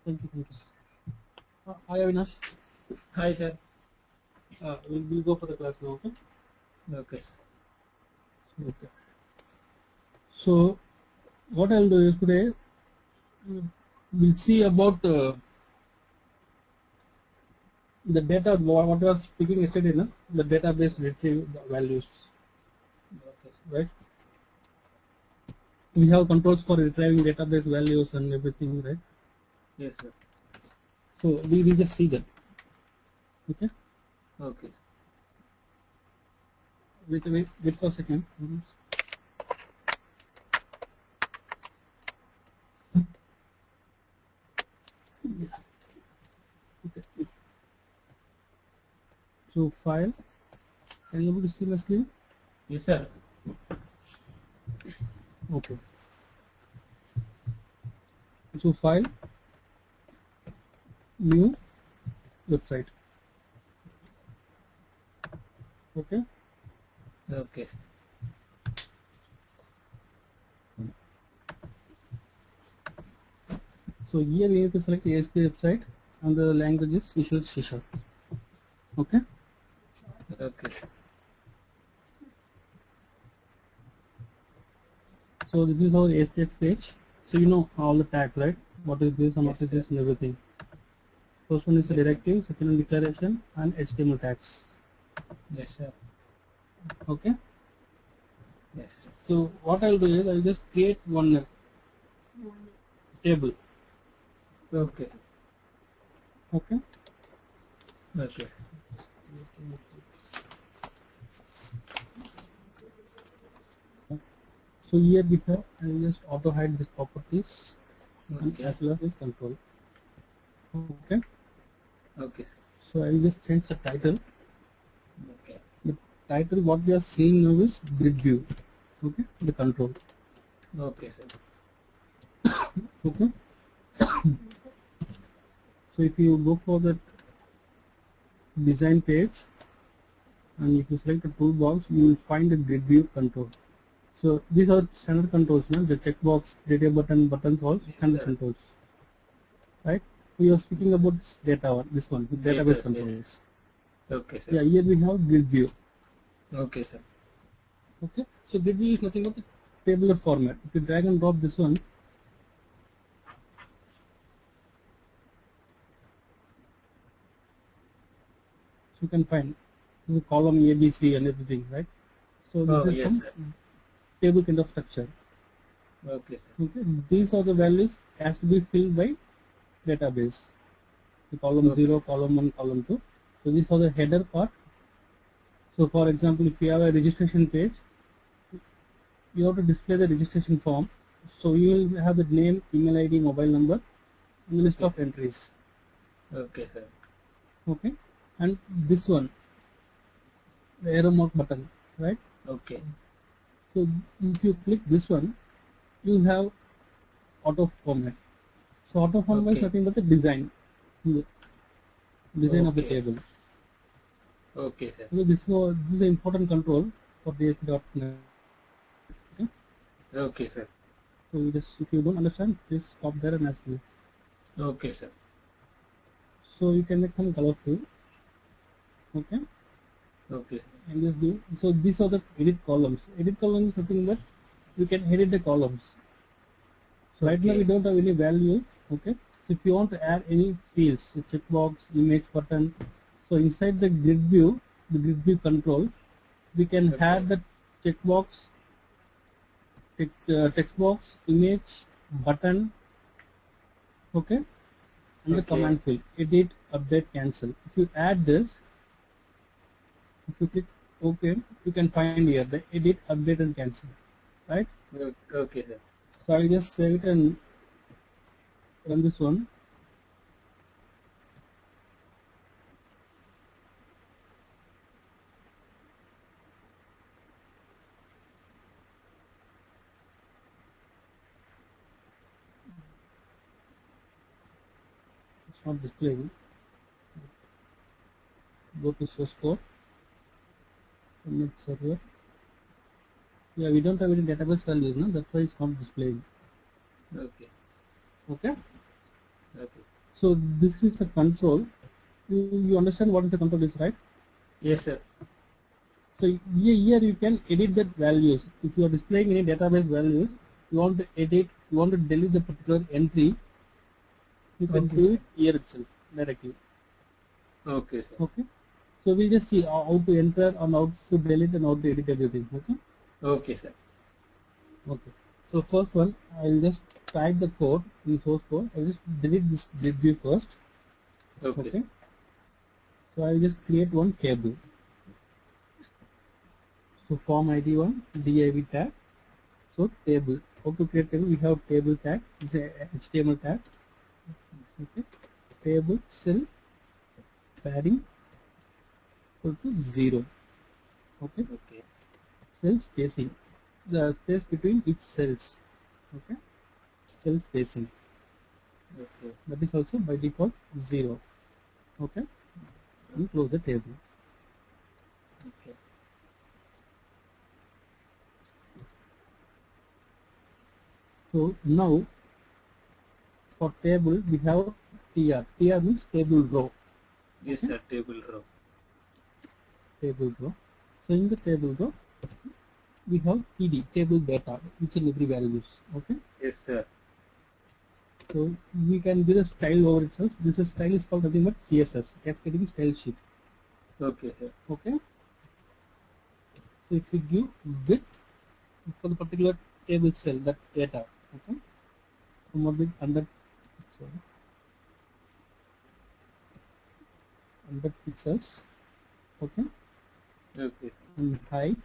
Thank you. Hi Avinash. Hi, sir. We'll go for the class now. Okay. Okay. Okay. So what I'll do is today we'll see about the data. What I was speaking yesterday, no? The database retrieve values. Okay. Right. We have controls for retrieving database values and everything, right? Yes, sir. So we will just see that. Okay. Okay, sir. Wait for a second. Okay. So file. Are you able to see my screen? Yes, sir. Okay. So file, new website. Okay. Okay. So here we have to select ASP website and the language is Visual C#. Okay. Okay. So this is our ASPX page. So you know all the tags, right? What is this and Yes, what is sir. this and everything. First one is the Yes, sir. directive, second one declaration and HTML tags. Yes, sir. Okay. Yes. So what I'll do is I'll just create one table. Okay. Okay. Okay. So here we have, I'll just auto hide these properties and Okay. as well as this control. Okay. Okay. So I'll just change the title. Okay. The title what we are seeing now is grid view. Okay. The control. Okay, sir. Okay. So if you go for the design page and if you select the toolbox, you will find the grid view control. So these are standard controls, no? The checkbox, data button, buttons, all Yes, standard sir. controls. Right? We are speaking about this data one, this one, database Yes, controls. yes. Okay, sir. Yeah, here we have grid view. Okay, sir. Okay. So grid view is nothing but the tabular format. If you drag and drop this one, you can find the column ABC and everything, right? So this Oh, is yes, some sir. table kind of structure. Okay, sir. Okay. These are the values has to be filled by database. The column Okay. 0, column 1, column 2. So these are the header part. So for example, if you have a registration page, you have to display the registration form. So you will have the name, email ID, mobile number, and the list of entries. Okay, sir. Okay. And this one, the arrow mark button, right? Okay. So if you click this one, you have auto format. So auto format is Okay. nothing but the design of the Okay. table. Okay, sir. So this is an important control for the ASP.NET. Okay. Okay, sir. So you just, if you don't understand, please stop there and ask me. Okay, sir. So you can make them colorful. Okay. Okay. And just do. So these are the edit columns. Edit columns is nothing but you can edit the columns. So right now we don't have any value. Okay. So if you want to add any fields, a checkbox, image button, so inside the grid view control, we can add the checkbox, text box, image, button, okay, and the command field, edit, update, cancel. If you add this, if you click OK, you can find here the edit, update, and cancel, right? Okay, sir. So I'll just save it and run this one. It's not displaying. Go to source code, commit server. Yeah, we don't have any database values, no? That's why it's not displaying. Okay. Okay. Okay. So this is a control. You understand what is the control is, right? Yes, sir. So here you can edit the values. If you are displaying any database values, you want to edit, you want to delete the particular entry, you can Okay, do sir. it here itself directly. Okay, sir. Okay. So we just see how to enter and how to delete and how to edit everything. Okay. Okay, sir. Okay. So first one, I'll just type the code in source code. I'll just delete this grid view first. Okay. Okay. So I'll just create one table. So form ID one, div tag. So table. How to create table? We have table tag. It's a HTML tag. Okay. Table cell padding equal to 0. Okay. Okay. Cell spacing. The space between each cells. Okay. Cell spacing. Okay. That is also by default 0. Okay. And close the table. Okay. So now for table we have TR. TR means table row. Yes, sir. Table row. Table row. So in the table row we have TD, table data, each and every values. Okay. Yes, sir. So we can give a style over itself. This is style is called nothing but CSS, cascading style sheet. Okay, sir. Okay. So if we give width for the particular table cell, that data. Okay. Some of it 100 pixels. Okay. Okay. And height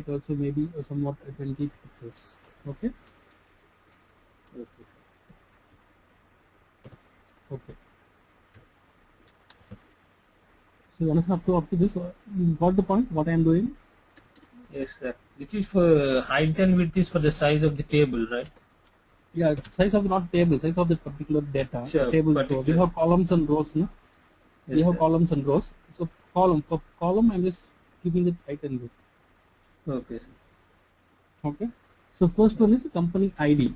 also maybe somewhat 20 pixels. Okay. Okay. Okay. So you understand up to this, you got the point what I am doing? Yes, sir. This is for height and width is for the size of the table, right? Yeah, size of not table, size of the particular data. Sure, Table row. particular. We have columns and rows, no? Yes, We have sir. columns and rows. So column for column I'm just giving it height and width. Okay, sir. Okay. So first one is company ID.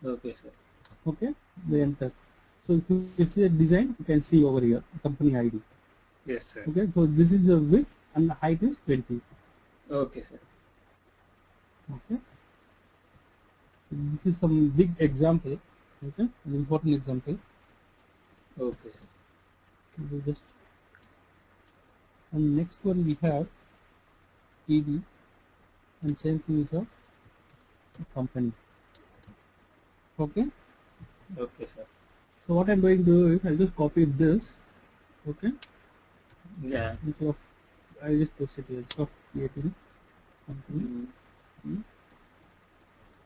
Okay, sir. Okay. We enter. So if you see the design, you can see over here company ID. Yes, sir. Okay. So this is the width and the height is 20. Okay, sir. Okay. This is some big example. Okay. An important example. Okay. We just and next one we have TD and same thing is a company. Okay. Okay, sir. So what I'm going to do is I'll just copy this. Okay. Yeah. Instead of I'll just paste it here. Instead of creating company 3,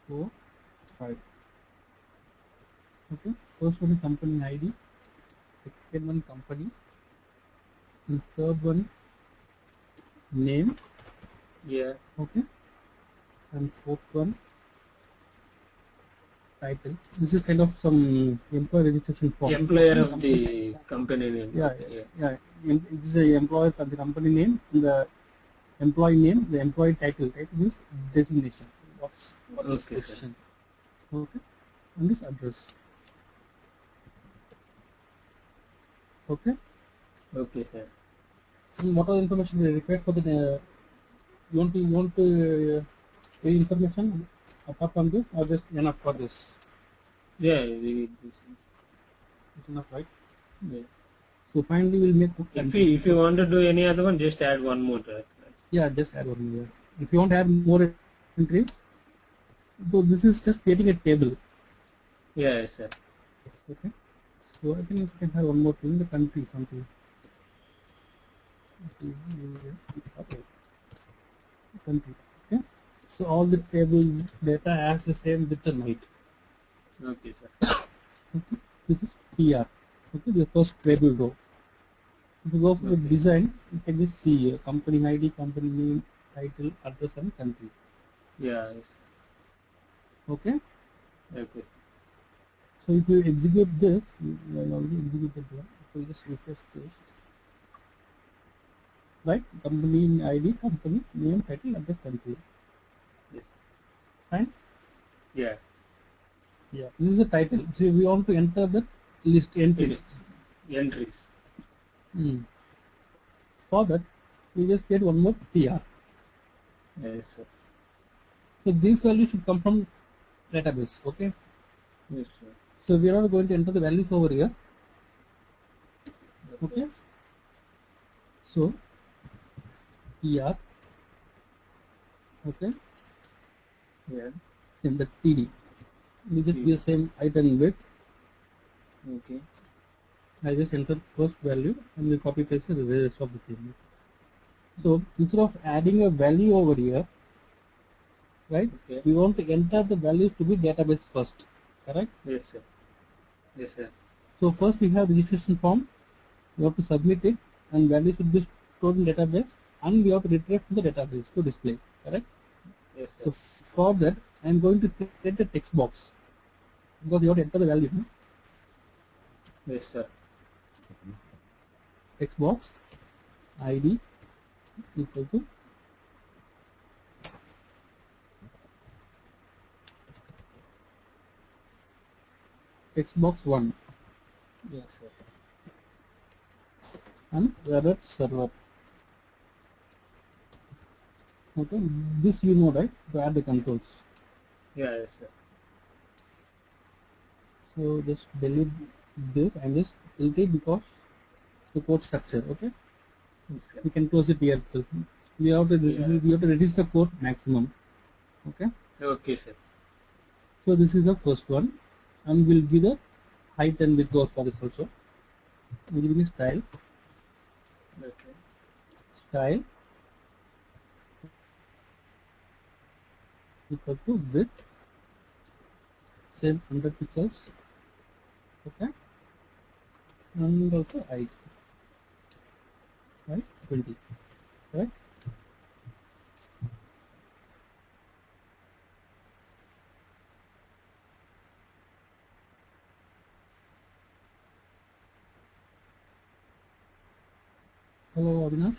4, 5. Okay. First one is company ID. Second one company. And third one name. Yeah. Okay. And fourth one title. This is kind of some employee registration form. Employer of the company name. Yeah, Okay, yeah. This is the employer of the company name, the employee name, the employee title. Title is designation. What is Okay, position? Okay. And this address. Okay. Okay, sir. And what are the information we require for the? You want to any information apart from this, or just enough for this? Yeah, It's enough, right? yeah. So finally, we'll make. If you want to do any other one, just add one more, right? Yeah, just add one more. If you want to add more entries, so this is just creating a table. Yeah, sir. Okay. So I think you can have one more thing, the country something. Okay. Country. Okay. So all the table data has the same width and height. Okay, sir. Okay. This is PR. Okay, the first table row. If you go for the Okay. design, you can just see here, company ID, company name, title, address, and country. Yeah. Yes. Okay. Okay. So if you execute this, I already executed one. So you just refresh this. Right? Company ID, company name, title, address, country. Yes. Fine? Yeah. Yeah, this is the title. So we want to enter the list entries. Entries. For that, we just get one more PR. Yes, sir. So these values should come from database. Okay. Yes, sir. So we are not going to enter the values over here. Okay. So PR. Okay. Yeah. Same the TD. We just give the same item width. Okay. I just enter first value and we copy paste the rest of the thing. So instead of adding a value over here, right? Okay. We want to enter the values to be database first. Correct? Yes, sir. Yes, sir. So first we have registration form. We have to submit it and values should be stored in database and we have to retrieve from the database to display. Correct? Yes, sir. So for that I am going to create a text box because you have to enter the value. Yes, sir. Text box ID equal to text box 1 Yes, sir. and whether server. Okay, this you know, right? To add the controls. Yeah, yes, sir. So just delete this and just delete it because the code structure. Okay, Yes, sir. we can close it here. So we have to reduce the code maximum. Okay, Okay, sir. so this is the first one, and we'll give the height and width for this also. We'll give the style. Okay. Style equal to width, same 100 pixels. Okay, and also height, right? 20, right? Hello, Avinash.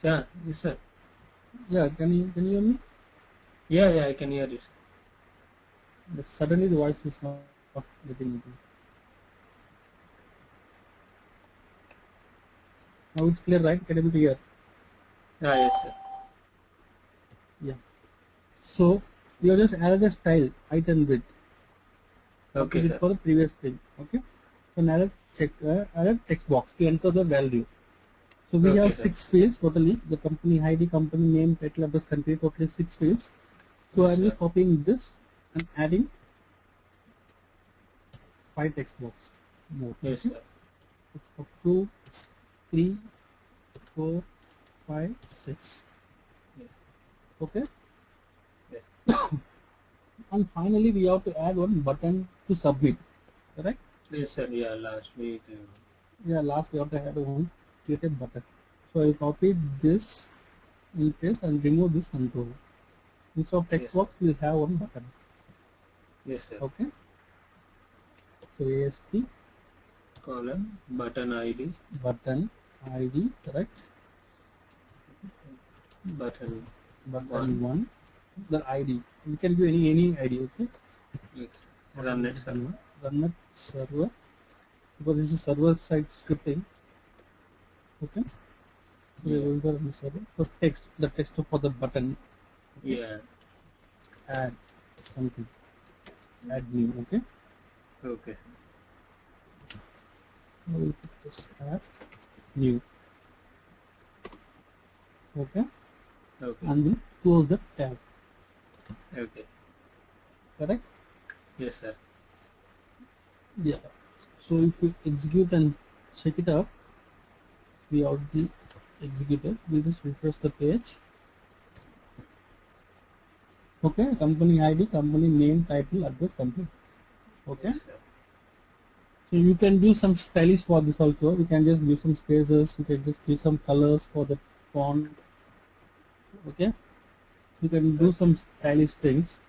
Sir, yes, sir. Yeah, can you hear me? Yeah, yeah, I can hear you, sir. But suddenly the voice is not getting into. Now it's clear, right? Can you able to hear? Ah, yes, sir. Yeah. So you have just added a style, height and width. Okay, It sir. for the previous thing. Okay. So now added text box to enter the value. So we Okay, have sir. 6 fields totally. The company ID, company name, title, address, country, totally 6 fields. So Yes, I'm sir. just copying this and adding 5 text box more. Yes, sir. Up 2, 3, 4, 5, 6. Yes. Okay. Yes. And finally we have to add one button to submit. Correct? Yes, sir. Yeah, last week. Yeah, last we have to add one created button. So I copy this in paste and remove this control. Instead of text Yes. box, we'll have one button. Yes, sir. Okay. So ASP Column, button ID, button ID, correct? button. Button one, the ID. You can give any ID. Okay. Yes. Run it, sir. Run it server because this is server side scripting. Okay. So we are going to run the server. So text, the text for the button. Yeah. Add something. Add new. Okay. Okay, sir. Now we'll put this add new. Okay. Okay. And we'll close the tab. Okay. Correct. Yes, sir. Yeah. So if we execute and check it out, we already executed. We just refresh the page. Okay. Company ID, company name, title, address, company. Okay. Yes, sir. So you can do some stylish for this also. You can just give some spaces. You can just give some colors for the font. Okay. You can do some stylish things.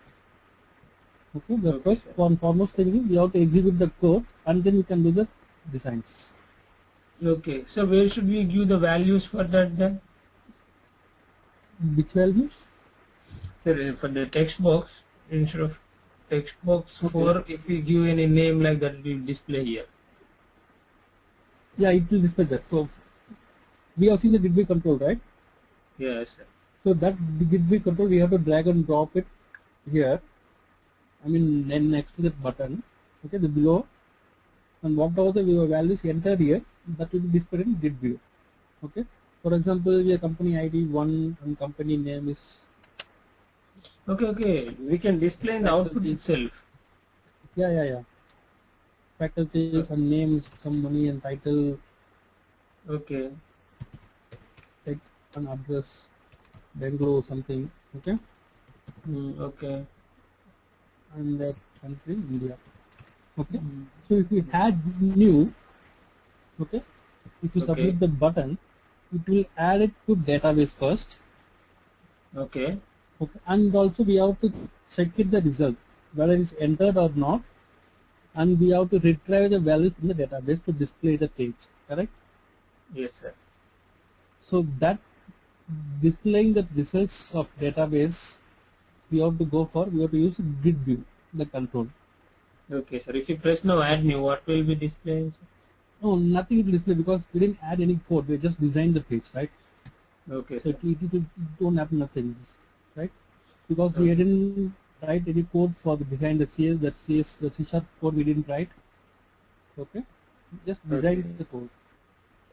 Okay. The Okay, first sir. one foremost thing is you have to execute the code and then you can do the designs. Okay. So where should we give the values for that then? Which values? Sir, for the text box instead of text box for if we give any name like that, it will display here. Yeah, it will display that. So we have seen the did control, right? Yes, sir. So that did control, we have to drag and drop it here. I mean, then next to that button, okay, the below, and whatever the values entered here, that will be displayed in grid view. Okay. For example, your company ID 1 and company name is. Okay. We can display in the output itself. Yeah. Faculties and names, some money and title. Okay. Take an address, Bangalore something. Okay. Okay. And that country India. Okay. So if you had this new, okay, if you submit the button, it will add it to database first. Okay. And also we have to check it the result, whether it is entered or not, and we have to retrieve the values from the database to display the page, correct? Yes, sir. So that displaying the results of database, we have to use grid view, the control. Okay, sir. If you press now add new, what will be displaying, sir? No, nothing will display because we didn't add any code. We just designed the page, right? Okay. So it don't have nothing, right? Because we didn't write any code for the behind the CS, the C# code we didn't write. Okay, just designed the code.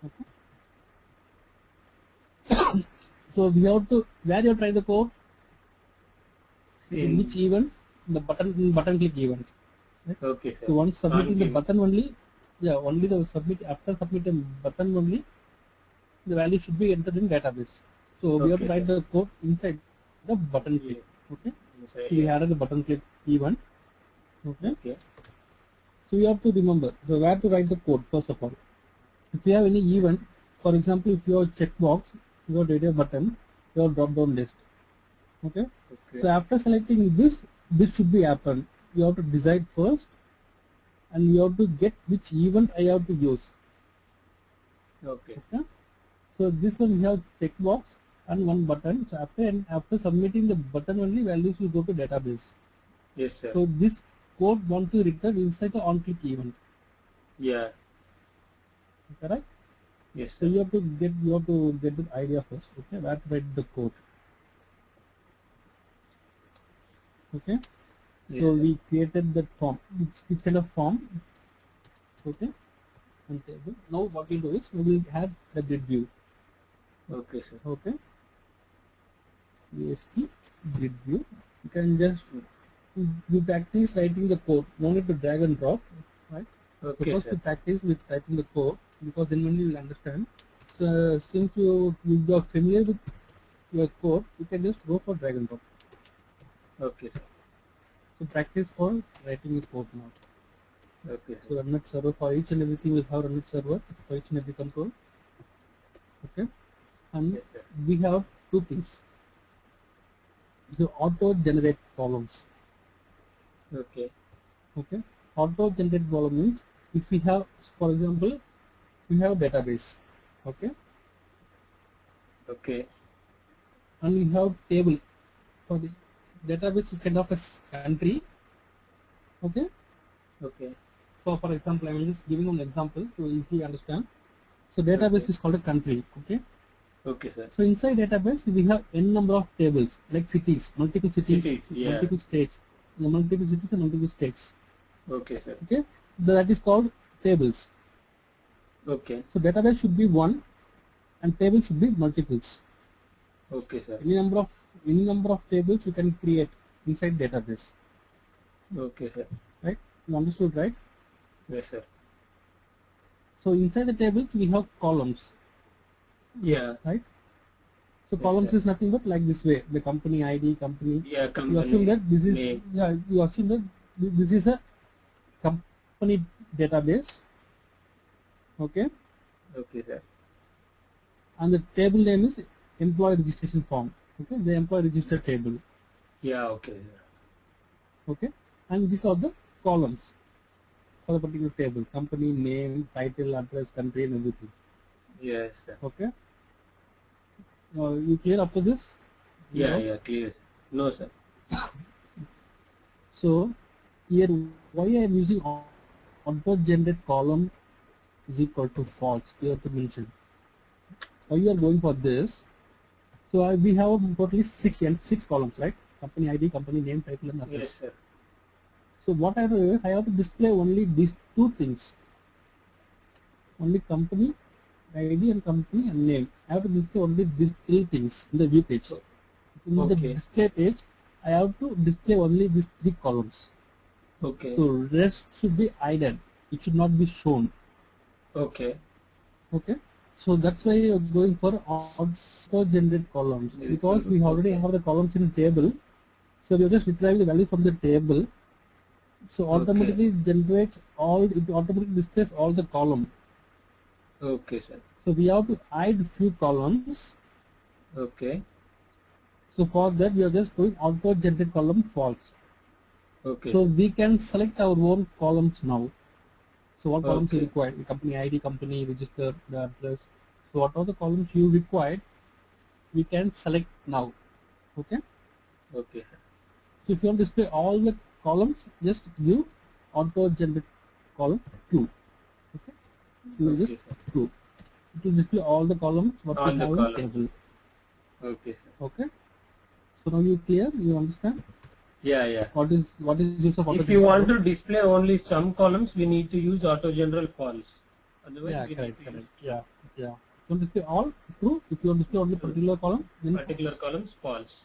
Okay. So we have to where you try the code. In which event? The button click event. Right? Okay, sir. So once submitting the button only, only the after submitting button only, the value should be entered in database. So we have to write the code inside the button click. Okay. So we added the button click event. Okay. So you have to remember. So where to write the code first of all. If you have any event, for example, if you have checkbox, you have data button, you have drop down list. Okay. So after selecting this should be happen. You have to decide first, and you have to get which event I have to use. Okay. So this one we have checkbox and one button. So after submitting the button only, values will go to database. Yes, sir. So this code want to return inside the on click event. Yeah. Correct? Yes, sir. So you have to get the idea first. Okay, where to write the code. Okay. Yes, so sir. we created that form. It's kind of form. Okay. And table. Now what we'll do is we will add the grid view. Okay, sir. Okay. EST grid view. You can just you practice writing the code. No need to drag and drop. Right. Okay, First sir. you practice with typing the code because then only you will understand. So since you are familiar with your code, you can just go for drag and drop. Okay, sir. So practice for writing the code now. Okay, So run it server for each and everything will have run it server for each and every control. Okay. And yes, sir. we have two things. So auto generate columns. Okay. Okay. Auto generate column means if we have, for example, we have a database. Okay. Okay. And we have table. For the database is kind of a country. Okay. Okay. So for example, I am just giving an example to easily understand. So database is called a country. Okay. Okay, sir. So inside database we have n number of tables like cities, multiple cities, yeah. multiple states, multiple cities and multiple states. Okay, sir. Okay. That is called tables. Okay. So database should be one and table should be multiples. Okay, sir. Any number of tables you can create inside database. Okay, sir. Right? You understood, right? Yes, sir. So inside the tables we have columns. Yeah. Right? So Yes, columns sir. is nothing but like this way. The company ID, company. Yeah, company. You assume that this is name. you assume that this is a company database. Okay. Okay, sir. And the table name is employee registration form. Okay. The employee register table. Yeah, okay, sir. Okay. And these are the columns for the particular table. Company name, title, address, country and everything. Yes, sir. Okay. Now you clear up to this? Yeah, Yes. yeah, clear, sir. No, sir. So here why I am using auto generate column is equal to false. You have to mention why you are going for this. So we have totally six columns, right? Company ID, company name, title, and address. Yes, sir. So what I do, I have to display only these two things. Only company ID and company and name. I have to display only these three things in the view page. In the display page, I have to display only these three columns. Okay. So rest should be hidden. It should not be shown. Okay. Okay. So that's why you're going for auto generate columns, because we already have the columns in the table. So we are just retrieving the value from the table. So automatically generates all, it automatically displays all the column. Okay, sir. So we have to hide few columns. Okay. So for that we are just doing auto generate column false. Okay. So we can select our own columns now. So what columns you Okay. require? The company ID, company register, the address. So what are the columns you require? We can select now. Okay. Okay. So if you want to display all the columns, just give auto generate column true. Okay. You will just true. It will display all the columns what we have in the table. Okay, sir. Okay. So now you clear? You understand? Yeah, yeah. What is use of auto? If you want to display only some columns, we need to use auto general false. Otherwise, Yeah, we correct, need to correct. use Yeah, yeah. If you want to display all true, if you want to display only particular column, then particular columns false.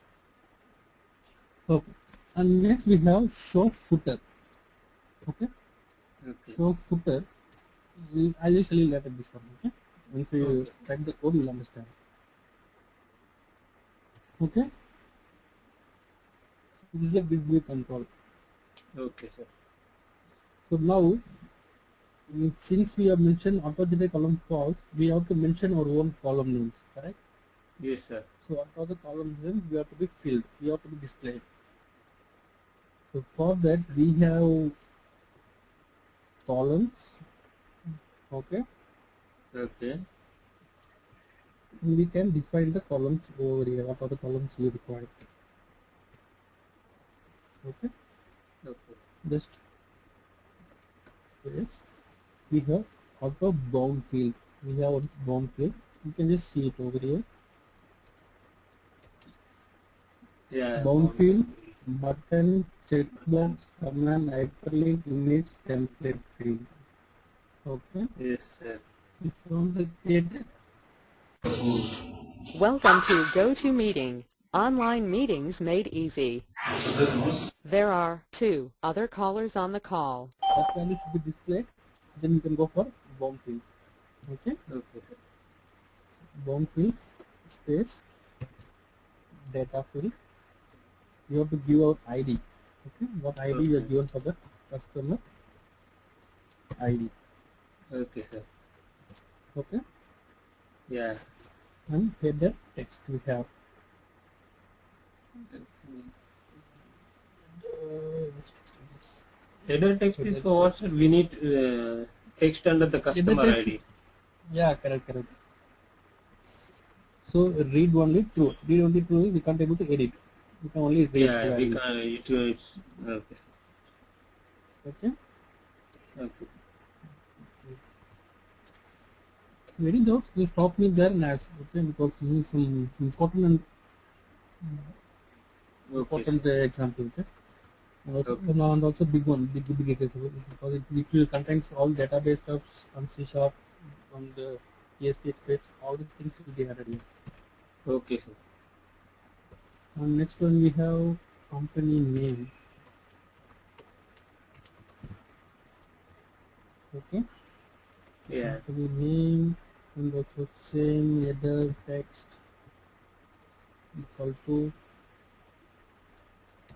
okay. And next we have show footer. Okay. Okay. Show footer. I'll just tell you later this one. Okay. Once you type the code, you'll understand. Okay. This is a big view control. Okay, sir. So now, since we have mentioned auto generate column false, we have to mention our own column names, correct? Yes, sir. So what are the column names? We have to be filled. We have to be displayed. So for that we have columns. Okay. Okay. And we can define the columns over here. What are the columns you require? Okay. Okay. Just space. We have auto bound field. We have a bound field. You can just see it over here. Yeah. Bound field, button, checkbox, command, hyperlink, image, template field. Okay. Yes, sir. If you want to create it, Welcome to GoToMeeting, online meetings made easy. There are 2 other callers on the call. that value should be displayed. Then you can go for bound field. Okay. Okay, sir. Bound field, space, data field. You have to give out ID. Okay. What ID you are given for the customer ID. Okay, sir. Okay. Yeah. And header text we have. Header text is for what, sir? We need text under the customer text. ID. Yeah, correct, correct. So read only true. Read only true. We can't able to edit. We can only read. Yeah, we can. It's okay. Okay. Okay. Any doubts? You stop me there and ask. Okay, because this is some important and important example. Okay. And also, and also big one, big example, because it contains all database stuffs on C# on the ESP scripts. All these things will be added here. Okay, sir. And next one we have company name. Okay. Yeah. Company name and also same header text equal to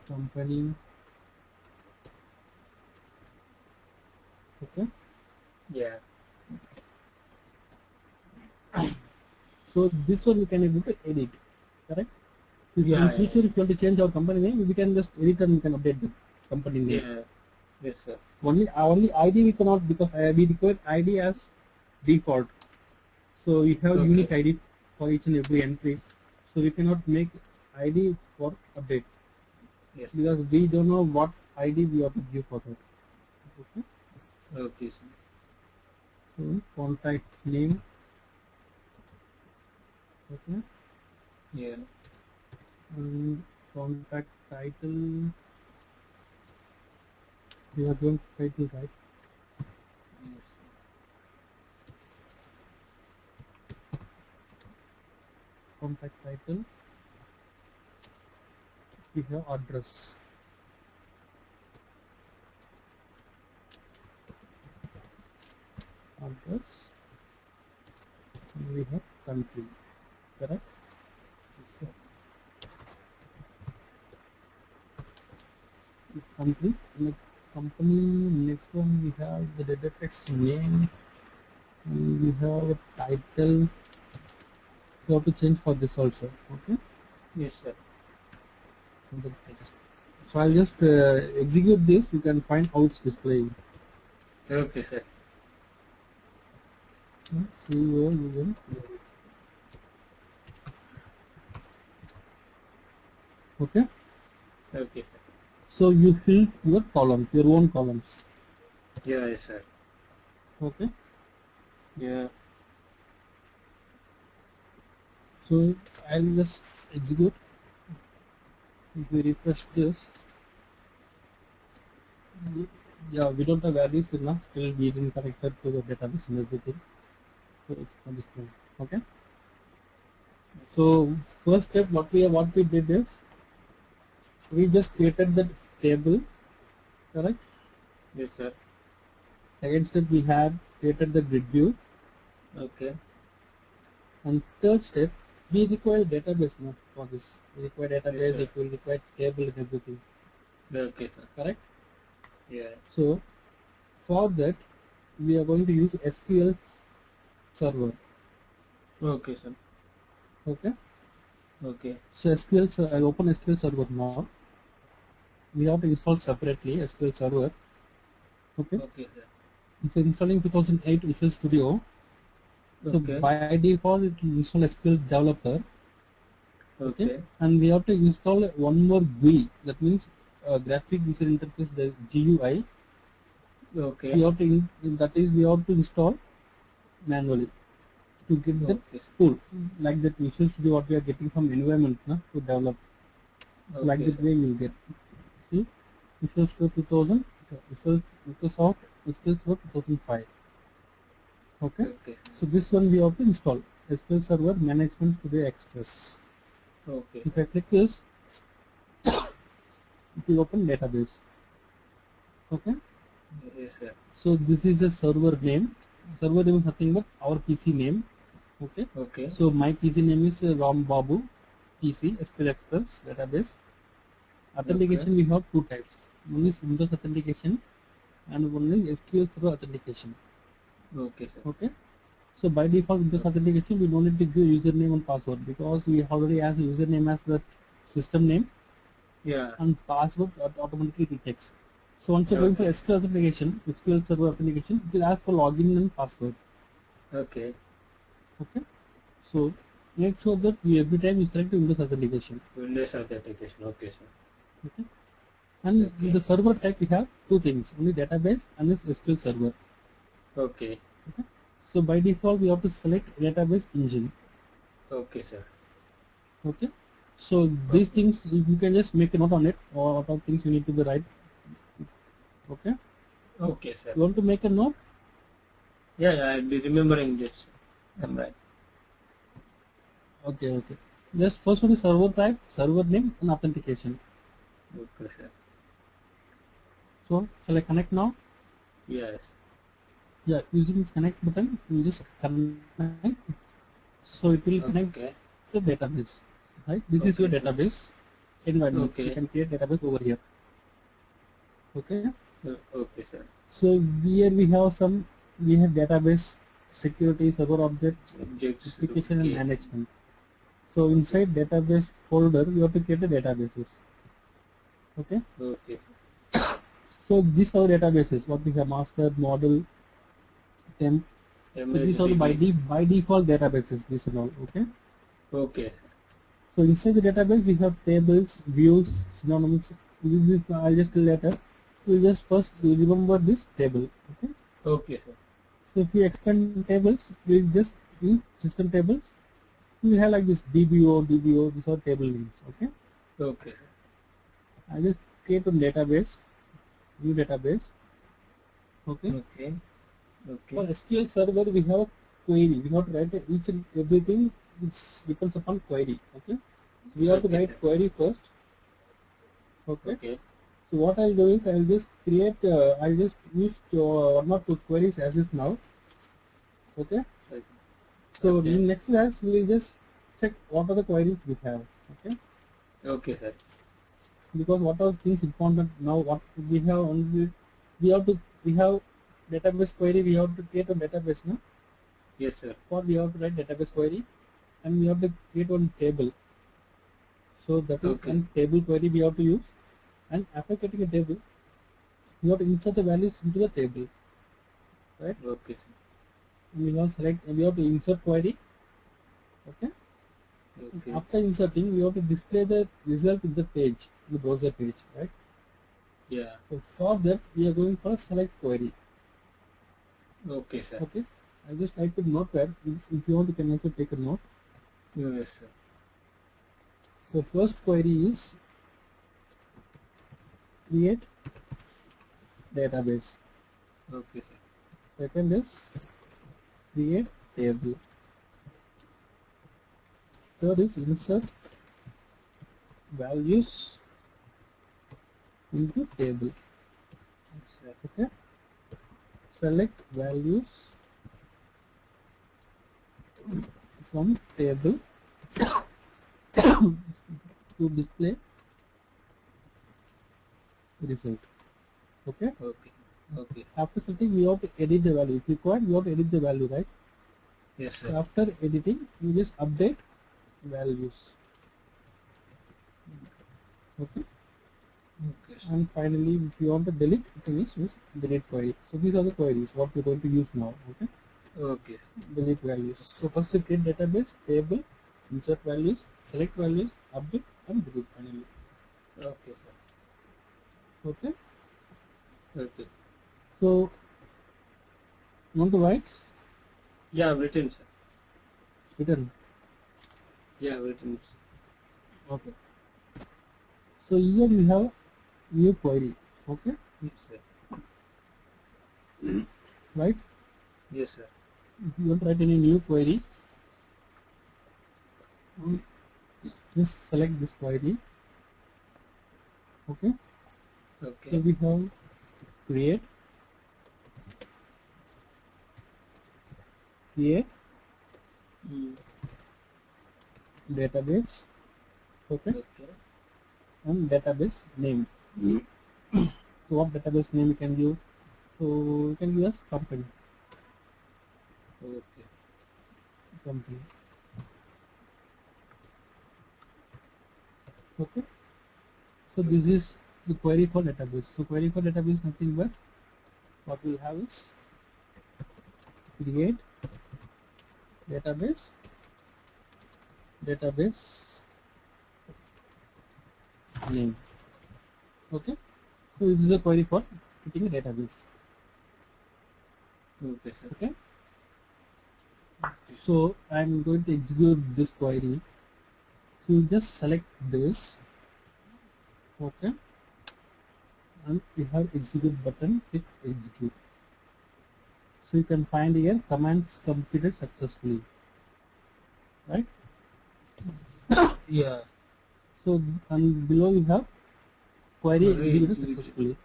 company. Okay. Yeah. So this one we can able to edit, correct? So if in future if you want to change our company name, we can just edit and we can update the company name. Yeah. Yes, sir. Only ID we cannot, because we require ID as default. So you have unique ID for each and every entry. So we cannot make ID for update. Yes. Because we don't know what ID we have to give for that. Okay. Okay, sir. So contact name. Okay. Yeah. And contact title. We are going title, right? Yes. Contact title. We have address. Address. And we have country. Correct? Yes, sir. Country. Next company. Next one we have the data text name. And we have a title. You have to change for this also. Okay. Yes, sir. The text. So I'll just execute this. You can find how it's displaying. Okay, sir. CEO using. Okay. Okay, sir. So you fill your columns, your own columns. Yeah, yes, sir. Okay. Yeah. So I'll just execute. If we refresh this, yeah, we don't have values enough. Still we didn't connected to the database and everything. So it's on this point. Okay. So first step, what we did is we just created the table. Correct. Yes, sir. Second step, we have created the grid view. Okay. And third step, we require database now for this. We require database, Yes, we require table and everything. Okay, sir. Correct? Yeah. So for that, we are going to use SQL server. Okay, sir. Okay. Okay. So I'll open SQL server now. We have to install separately SQL server. Okay. Okay, sir. If you're installing 2008 Visual Studio, so Okay. by default it will install SQL developer. Okay. And we have to install one more GUI, that means graphic user interface, the GUI. Okay. We have to we have to install manually to get the Okay. tool, like that Visual Studio what we are getting from environment to develop. So like Okay, that way you will get. See, Visual Studio 2000, Visual Microsoft SQL Server 2005. Okay. Okay. So this one we have to install SQL Server Management Studio Express. Okay. If I click this, it will open database. Okay. Yes, sir. So this is the server name. Server name is nothing but our PC name. Okay. Okay. So my PC name is Ram Babu PC SQL Express database. Authentication we have two types. One is Windows authentication and one is SQL Server authentication. Okay, sir. Okay. So by default Windows authentication we don't need to give username and password because we already have username as the system name. Yeah. And password automatically detects. So once you're going for SQL authentication, SQL Server authentication, it will ask for login and password. Okay. Okay. So make sure that every time you select Windows authentication. Windows authentication. Okay, sir. Okay. And in the server type we have two things, only database and this SQL Server. Okay. Okay. So by default we have to select database engine. Okay, sir. Okay. So these things you can just make a note on it, or what are things you need to be right. Okay. Okay, sir. You want to make a note? Yeah, I'll be remembering this. I'm right. Okay, okay. Just first one is server type, server name and authentication. Okay, sir. So shall I connect now? Yes. Yeah, using this connect button, you just connect. So it will connect Okay. the database. Right? This is your database environment. Okay. You can create database over here. Okay. Okay, sir. So here we have database security, server objects, Objects. application Okay. and management. So inside database folder you have to create the databases. Okay. Okay. So these are databases. What we have: master, model, temp. So these are the by default databases. These are all. Okay. Okay. So inside the database we have tables, views, synonyms, I'll just tell later. We'll just first remember this table. Okay. Okay, sir. So if we expand tables, we'll just in system tables. We have like this DBO, these are table names. Okay. Okay, sir. I just create a database, new database. Okay. Okay. Okay. For SQL server, we have a query. We have to write each and everything which depends upon query. Okay. So we have to write query first. Okay. Okay. So what I'll do is I'll just create. I'll just use one or two queries as if now. Okay. So Okay. in next class we will just check what are the queries we have. Okay. Okay, sir. Because what are things important now? What we have only we have database query. We have to create a database now. Yes, sir. For we have to write database query, and we have to create one table. So that is Okay. one table query we have to use, and after creating a table, we have to insert the values into the table, right? Okay. And we have select. We have to insert query. Okay. Okay. After inserting, we have to display the result in the page, the browser page, right? Yeah. So for that, we are going for select query. Okay, sir. Okay. I just type in notepad. If you want, you can also take a note. Yes, sir. So first query is create database. Okay, sir. Second is create table. Third is insert values into table. Yes, sir. Okay. Select values from table to display result. Okay. Okay. Okay. After setting, we have to edit the value. If required, we have to edit the value, right? Yes, So sir. after editing, you just update values. Okay. Okay, sir. And finally, if you want to delete, you can use delete query. So these are the queries what we're going to use now. Okay. Okay. Delete values. So first you create database, table, insert values, select values, update, and delete finally. Okay, sir. Okay. Okay. So you want to write Yeah, written, sir. written. Yeah, written. Okay. So here you have new query. Okay. Yes, sir. Right. Yes, sir. If you want to write any new query, just select this query. Okay. So Okay. we have create database. Okay. Okay. And database name. So what database name you can give? So you can give us company. Okay. Company. Okay. So this is the query for database. So query for database nothing but what we'll have is create database name. Okay. So this is a query for creating a database. Okay, sir. Okay. So I'm going to execute this query. So you just select this. Okay. And we have execute button, click execute. So you can find here commands completed successfully. Right? Yeah. So and below you have query Query executed executed. successfully.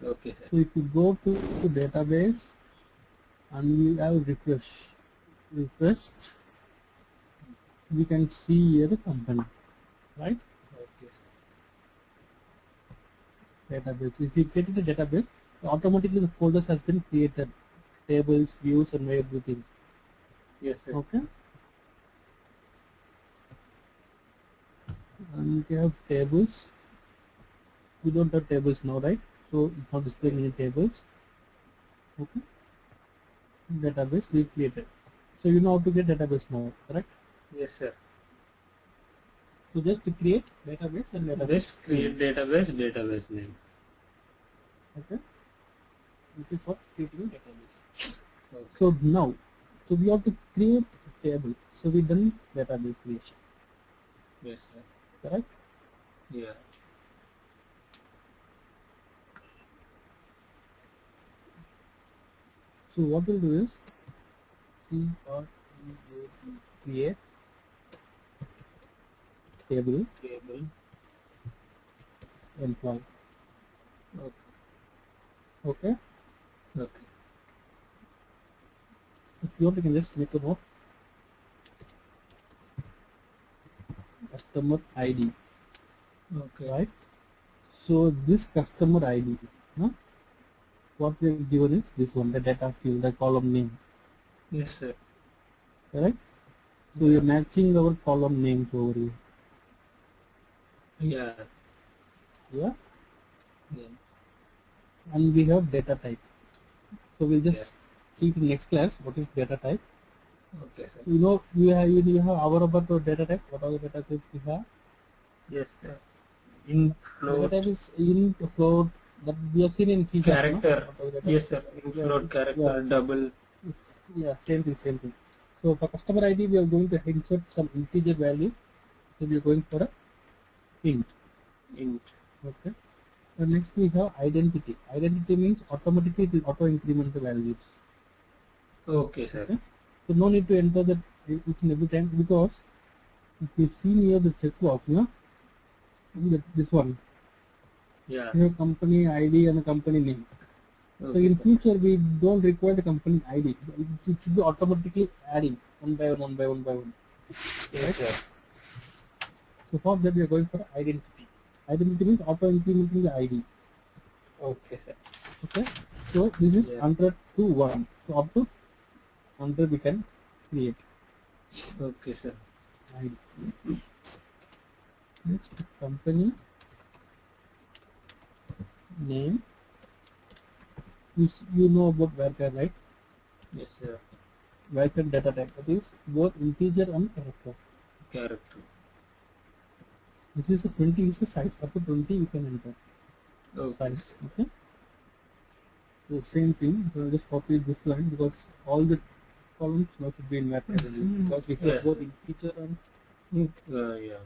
Okay, sir. So if you go to database and you have refresh, we can see here the company, right? Okay, Database. If you create the database, automatically the folders has been created, tables, views, and everything. yes, sir. Okay. And you have tables. We don't have tables now, right? So it's not displaying any tables. Okay. Database we created. So you know how to get database now, correct? Yes, sir. So just to create database and database. Just create database name. Okay. This is what creating database. Okay. So now, so we have to create a table. So we done database creation. Yes, sir. Correct? Yeah. So what we'll do is create table employee. Okay. Okay. If you want, you can just make a note. Customer ID. Okay. Right. So this customer ID, no? What we have given is this one, the data field, the column name. Yes, sir. Correct. So you're matching our column names over here. Yeah. Yeah. Yeah. And we have data type. So we'll just see in next class what is data type. Okay, sir. You know, you have our about data type. What are the data types we have? Yes, sir. In float. Data type is in float that we have seen in C#. Character. No? Yes, sir. In float, character, double. Yeah, same thing. So for customer ID, we are going to insert some integer value. So we are going for a int. Okay. And next we have identity. Identity means automatically it will auto increment the values. Okay, sir. Okay. So no need to enter that each and every time, because if you see near the checkbox, this one. Yeah. You have company ID and a company name. Okay, so in sir. future we don't require the company ID. It should be automatically adding one by one. Yes, right? sir. So for that we are going for identity. Identity means auto implementing the ID. Okay, sir. Okay. So this is 100 100 to 1. So up to 100 we can create Okay, sir. ID. Next, company name. You know about varchar, right? Yes, sir. Varchar data type, that is both integer and character. Character. This is a 20 is the size. Up to 20 you can enter. Okay. Size. Okay. So same thing. So just copy this line because all the columns now should be in varchar value, because we have both integer and Yeah.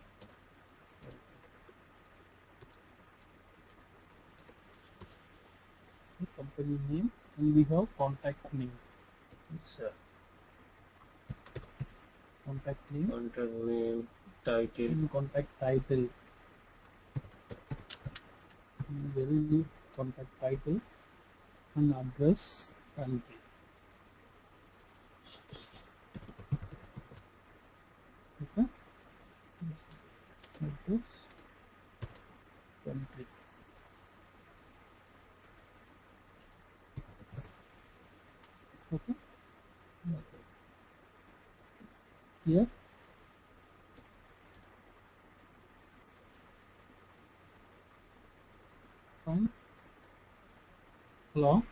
company name, and we have contact name. Yes, sir. Contact name. Contact name, title. And contact title. There will be contact title and address country. Okay. Address country. Okay. Here. Fine. Hello?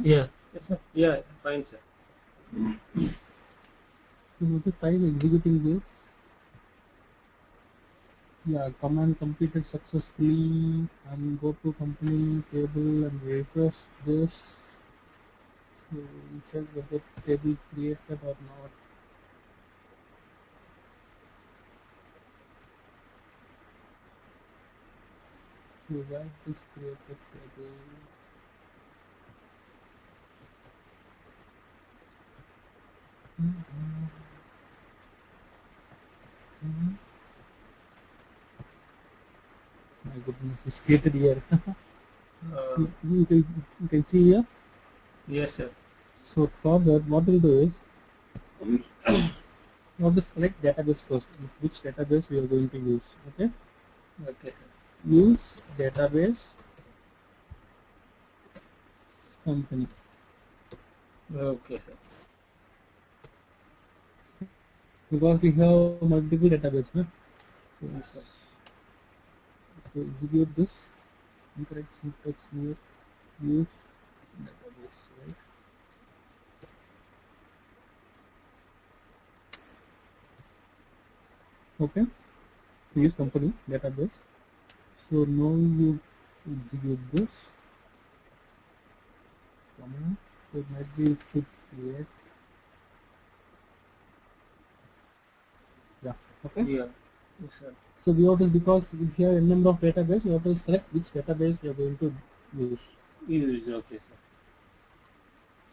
Yeah. Yes, sir. Yeah, fine, sir. You need to try executing this. Yeah, command completed successfully, and go to company table and refresh this. So we'll check whether table created or not. So where this created table? My goodness, it's created here. You can see here. Yes, sir. So for that, what we'll do is, we have to select database first. Which database we are going to use? Okay. Okay, sir. Use database company. Okay, sir. Because we have multiple database, no? Yes, sir. So execute this. Incorrect syntax here. Use database, right? Okay. to use company database. So now you execute this. So it might be it should create. Yeah. Okay. Yeah. Yes, sir. So we have to, because if you have a number of database, you have to select which database you are going to use. Use. Okay, sir.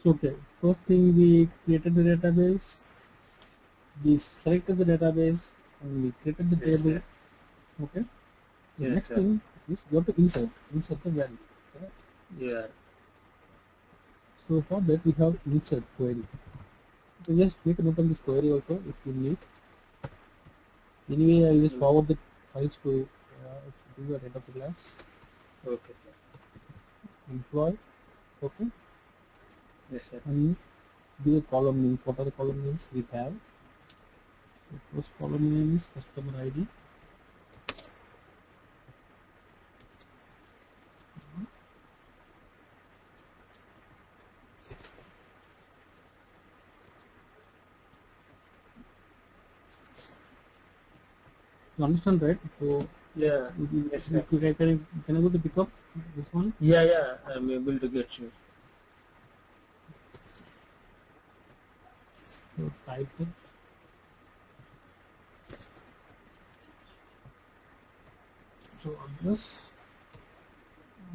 So okay, first thing we created the database, we selected the database, and we created the Yes, table. sir. Okay. The Yes, next sir. thing is you have to insert the value. Correct? Yeah. So for that we have insert query. So just make a note of this query also if you need. Anyway, I will just forward the files to you at the end of the class. Okay, sir. Employee. Okay. Yes, sir. And do a column names. What are the column names we have? The first column name is customer ID. You understand, right? So Yeah. Yes, sir. can I go to pick up this one? Yeah, yeah. I'm able to get you. So type it. So address.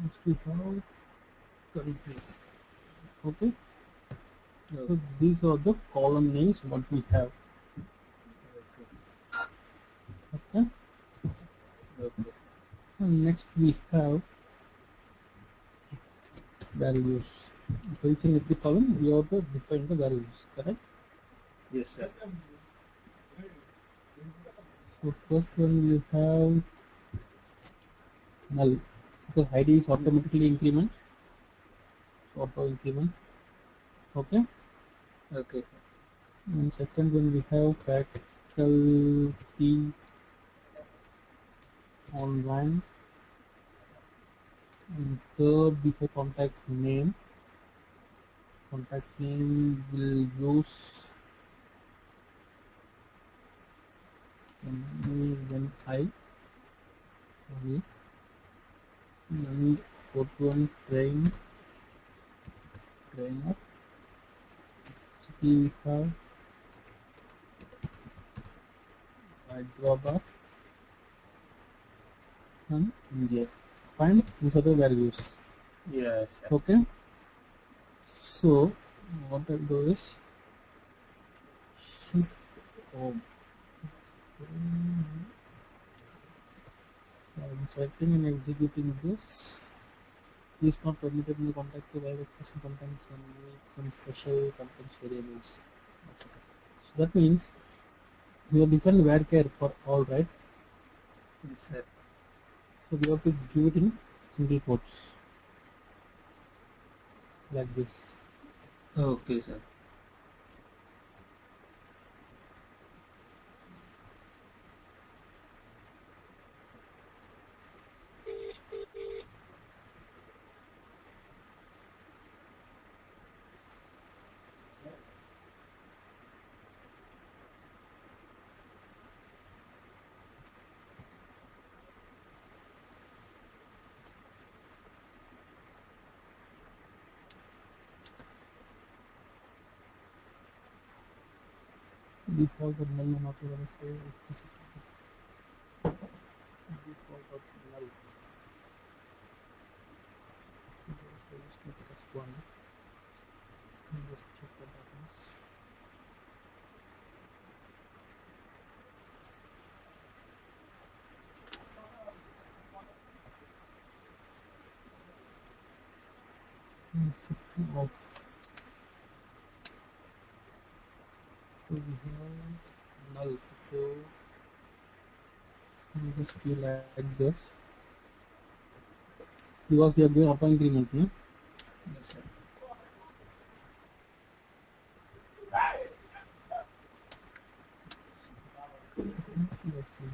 Next we have country. Okay. So these are the column names what we have. Okay. Okay. And next we have values. For each and every column we have to define the values. Correct? Yes, sir. So first one we have null, because ID is automatically increment. Auto increment. Okay. Okay. And second one we have faculty online. And third we have contact name. Contact name will use when I only. And fourth one trainer. City we have Hyderabad and India. Find these are the values. Yes, sir. Okay. So what I'll do is shift home. I'm selecting and executing this. Is not permitted in the contact to where expression contains some special contents variables. So that means we have different varchar for all, right? Yes, sir. So we have to give it in single quotes like this. Okay, sir. Default of null and auto is specific. Default of null. So just make it as one. And just check what happens. Off. So we have null. So we just do like this. Because we are doing auto increment, no? Yes, sir. Let's see.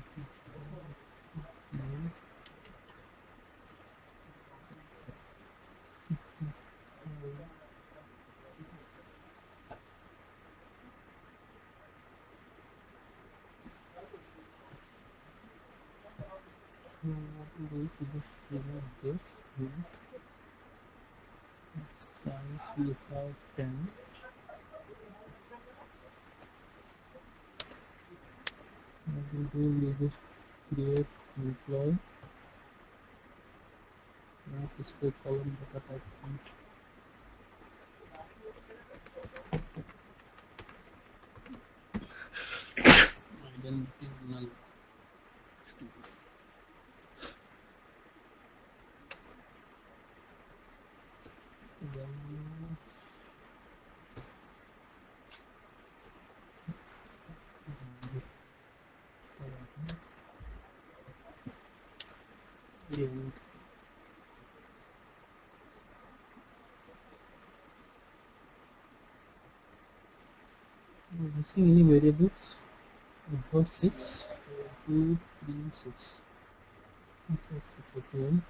what we do is we just remove this here. Size we have 10. What we do, we just create employee. Now display column data type. Identity null. And missing any variables? We have 6, 2, 3, 6. Okay.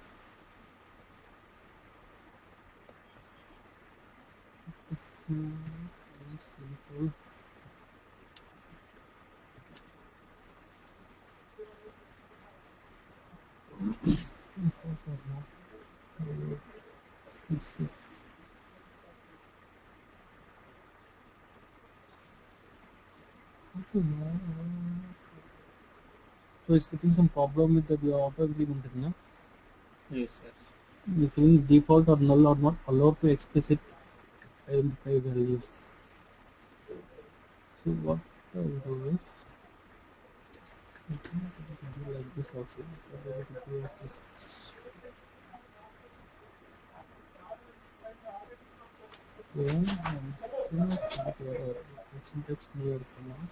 Simple. So it's getting some problem with the auto implemented, no? Yes, sir. Between default or null or not allowed to explicit identify values. So what I will do is like this also. Syntax near command.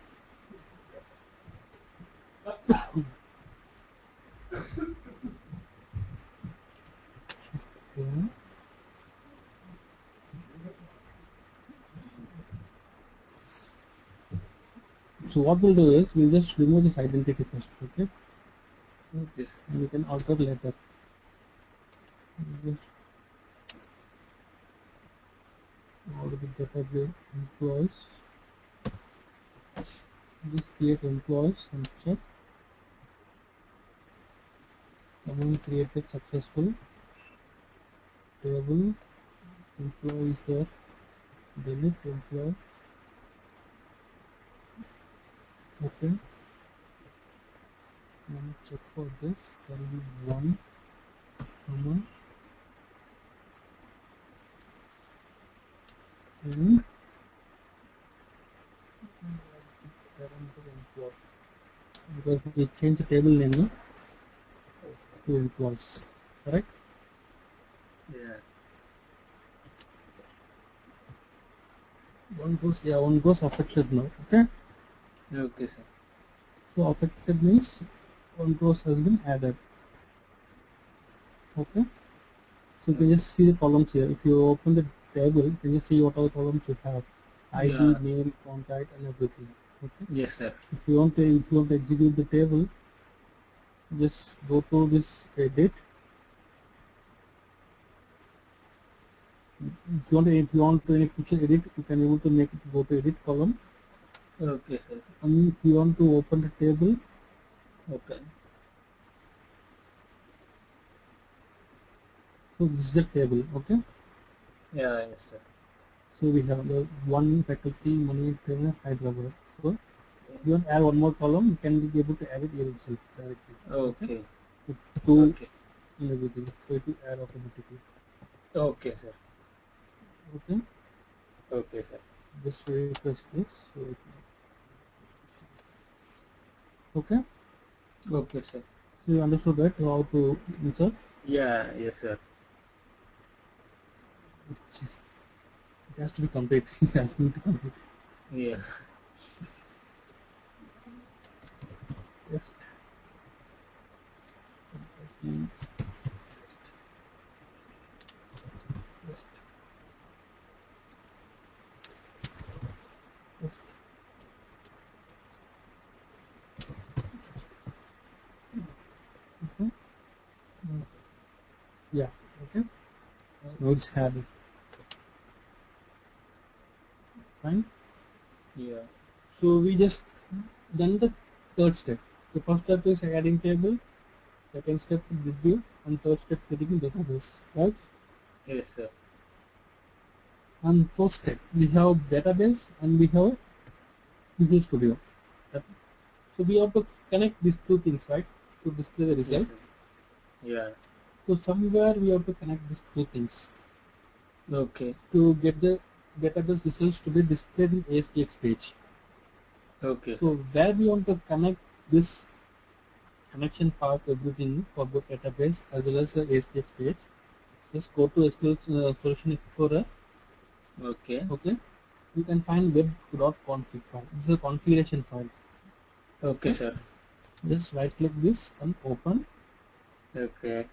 So what we'll do is we'll just remove this identity first, okay? Yes. And we can alter later. Just order the database employees. Just create employees and check. Command created successful. Table employees there. Delete employee. Okay. Now check for this. There will be 1 comma and because we change the table name no? To employees, correct? Yeah. One goes affected now, okay? Okay, sir. So affected means one rows has been added. Okay. So you can just see the columns here. If you open the table, you can just see what all columns you have. ID, Yeah. name, contact, and everything. Okay. Yes, sir. If you want to execute the table, just go to this edit. If you want to any feature edit, you can able to make it go to edit column. Okay, sir. And if you want to open the table, Okay. so this is the table. Okay. Yeah, yes, sir. So we have the one faculty, money trainer, Hyderabad. So if you want to add one more column, you can be able to add it here itself directly. Okay. With two Okay. and everything. So it will add automatically. Okay, sir. Okay. Okay, sir. Just refresh this. So it okay. Okay, sir. So you understood that how to insert? Yeah, yes, sir. It has to be complete. It has to be complete. Yeah. Yes. Okay. Yeah. Okay. So it's had fine. Yeah. So we just done the third step. The first step is adding table. second step review, and third step creating database, right? Yes, sir. And fourth step we have database and we have Visual Studio. So we have to connect these two things, right, to display the result. Yeah. So somewhere we have to connect these two things Okay. to get the database results to be displayed in ASPX page. Okay. So where we want to connect this connection path, everything for both database as well as the ASPX page, just go to SQL Solution Explorer. Okay. Okay, you can find web.config file. This is a configuration file. Okay, sir. Just right click this and open. Okay.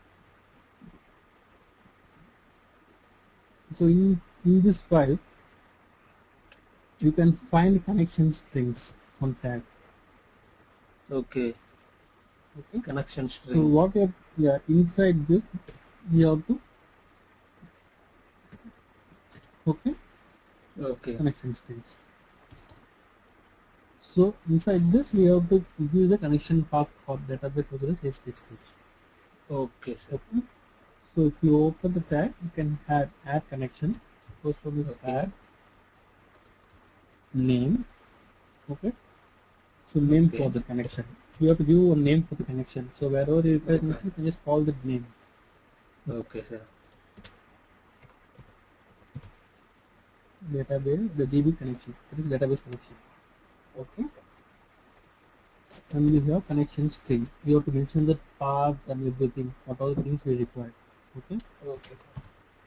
So in this file you can find connection strings on tab. Okay. Okay. Connection So string. what you have, inside this you have to Okay. connection strings. So inside this we have to use the connection path for database as well as ASPX page. Okay, sir. Okay. So if you open the tab, you can add connection. First one is add name. Okay. So name for the connection. You have to give a name for the connection. So wherever you require connection, you can just call the name. Okay, sir. Database, the DB connection. That is database connection. Okay. And we have connection string. You have to mention the path and everything, what all the things we require. Okay. Okay.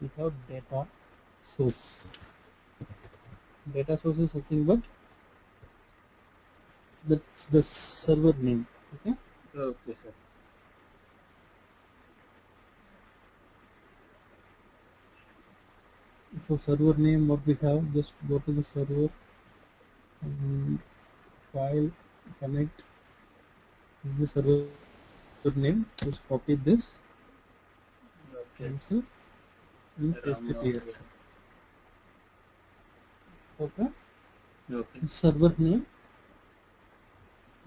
We have data source. Data source is something but that's the server name. Okay. Okay, sir. So server name, what we have, just go to the server, file, connect. This is the server name. Just copy this, answer, and paste it here. Okay. Okay. Server name,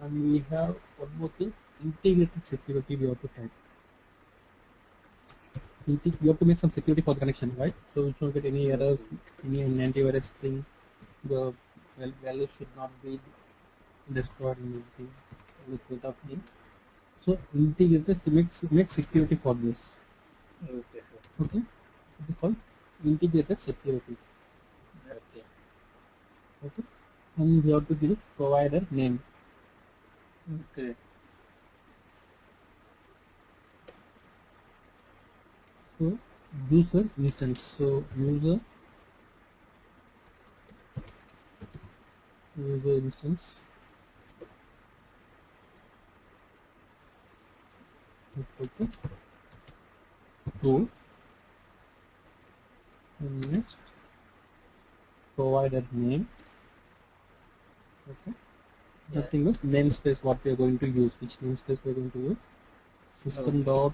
and we have one more thing, integrated security we have to type. You have to make some security for the connection, right? So you shouldn't get any errors, any antivirus thing. The value should not be destroyed in anything with of thing. So integrated make security for this. Okay, sir. Okay, it is called integrated security. Okay. Okay, and you have to give provider name. Okay. So user instance. So user instance. Okay. Tool. And next provider name. Okay. Nothing but namespace what we are going to use. Which namespace we are going to use? System dot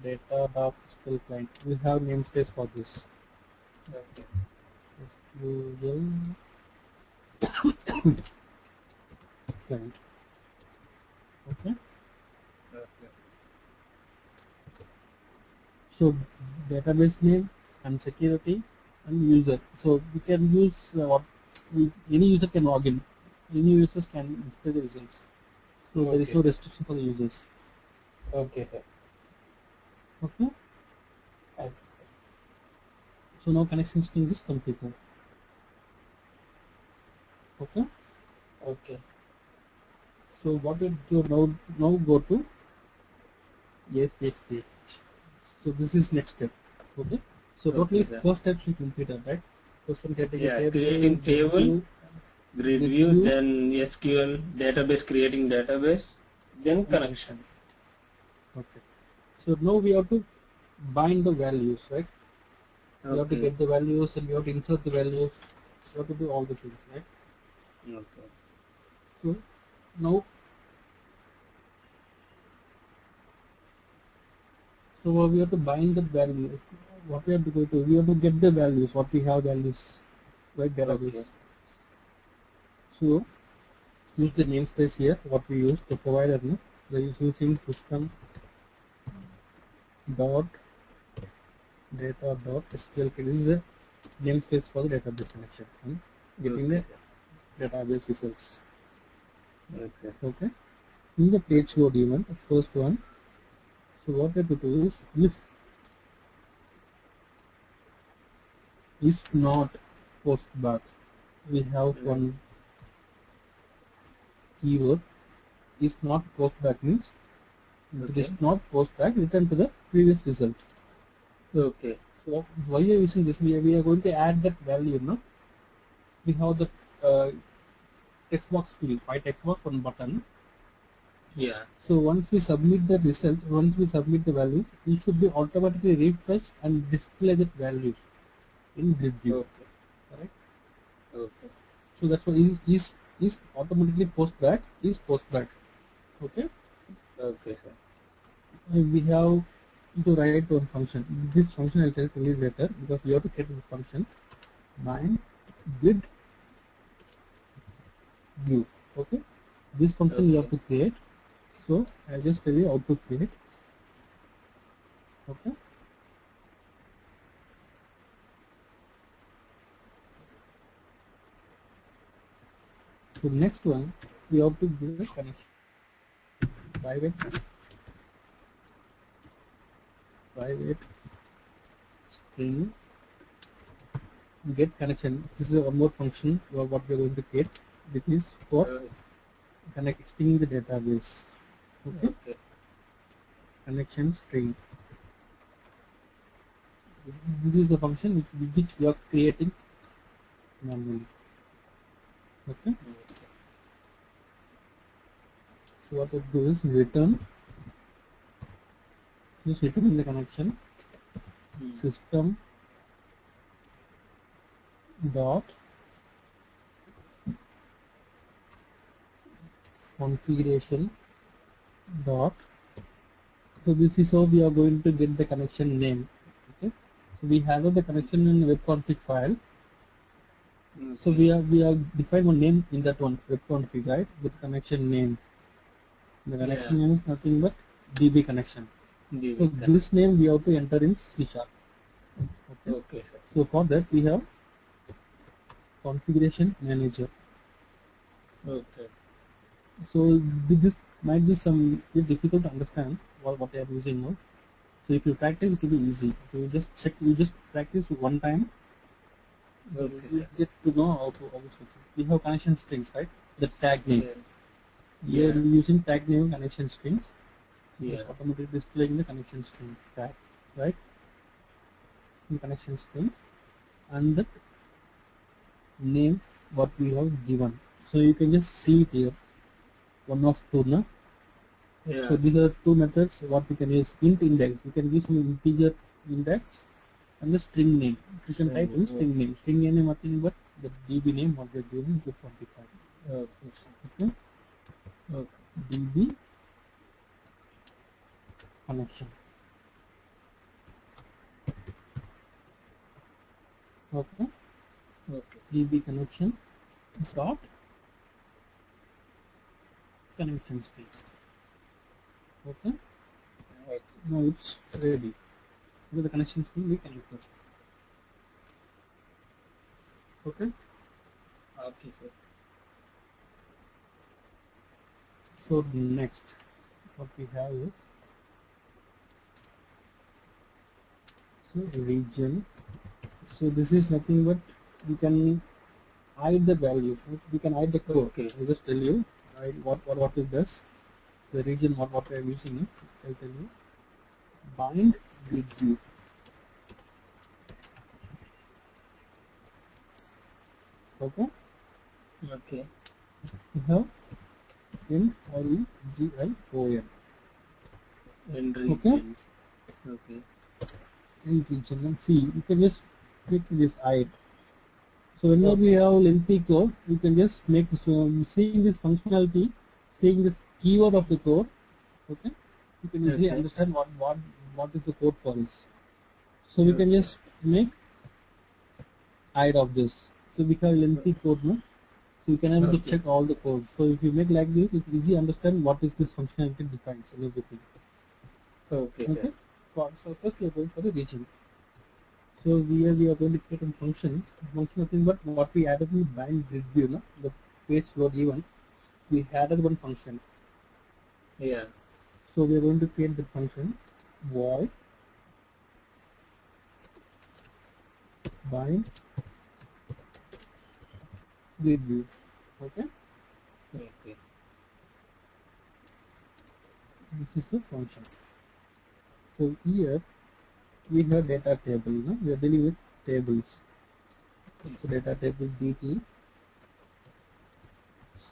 data dot SQL client. We have namespace for this. Okay. SQL client. Okay. Okay. So database name and security and user. So we can use any user can log in. Any users can display the results. So there is no restriction for the users. Okay, sir. Okay. So now connection string is completed. Okay. Okay. So what we do now go to ASPX page. So this is next step. Okay. So totally four steps we completed, right? First one creating table, review, then SQL database, creating database, then connection. Okay. So now we have to bind the values, right? We have to get the values and we have to insert the values. We have to do all the things, right? Okay. So now, we have to bind the values. What we have to go to? We have to get the values. What we have values, right? Database. Okay. So use the namespace here. What we use the provider, no? We are using system dot data dot SQL. This is a namespace for the database connection and getting the database results. Okay. In the page load event, first one. So what we have to do is, if is not post back, we have one keyword. Is not post back means if it is not post back, return to the previous result. Okay. So why are you using this? We are going to add that value. No, we have the text box field, 5 text box, 1 button. Yeah. So once we submit the result, once we submit the values, it should be automatically refreshed and display that values in grid view. Okay. Correct? Okay. So that's why is automatically post back is post back. Okay. Okay, sir. We have to write one function. This function I'll tell you later because we have to create this function. Bind grid view. Okay. This function you have to create. So I'll just tell you how to create. Okay. So next one we have to give a connection. Private string get connection. This is one more function what we are going to create. This is for connecting the database. Okay. Connection string. This is the function which we are creating manually. Okay. So what it does is return. Just return the connection. System dot configuration dot. So this is how we are going to get the connection name. Okay. So we have the connection in web config file. So we have defined one name in that one web config, right, with connection name. The connection name is nothing but DB connection. So this name we have to enter in C#. Okay. So for that we have configuration manager. Okay. So this might be some difficult to understand what they are using now. So if you practice, it will be easy. So you just check, you just practice one time. You get to know how to also. We have connection strings, right? The tag name. We are using tag name connection strings. It's automatically displaying the connection string tag, right? In connection strings and the name what we have given. So you can just see it here. One of two, no? So these are two methods what we can use. Int index, you can use some integer index and the string name. You can type in string name. String name is nothing but the DB name what we are given to quantify. Okay. DB connection. Okay. DB connection dot connection string. Okay. Now it's ready. With the connection string we can request. Okay. Okay, sir. So next, what we have is region. So this is nothing but we can hide the value. We can hide the code. Okay. I'll just tell you what it does. The region what we are using it. I'll tell you. Bind grid view. Okay. Okay. We have in region. In region. Okay. Okay. In region, and see, you can just click this hide. So whenever we have lengthy code, you can just make seeing this functionality, seeing this keyword of the code. Okay, you can easily understand what is the code for this. So we can just make hide of this. So we have lengthy code, no? So you can able to check all the code. So if you make like this, it's easy to understand what is this functionality defines and everything. Okay. So first we are going for the region. So here we are going to create a function. Function nothing but what we added in bind grid view, no? The page load event. We added one function. Yeah. So we are going to create the function void bind grid view. Okay. Okay. This is a function. So here we have data table. No? We are dealing with tables. Yes. So data table dt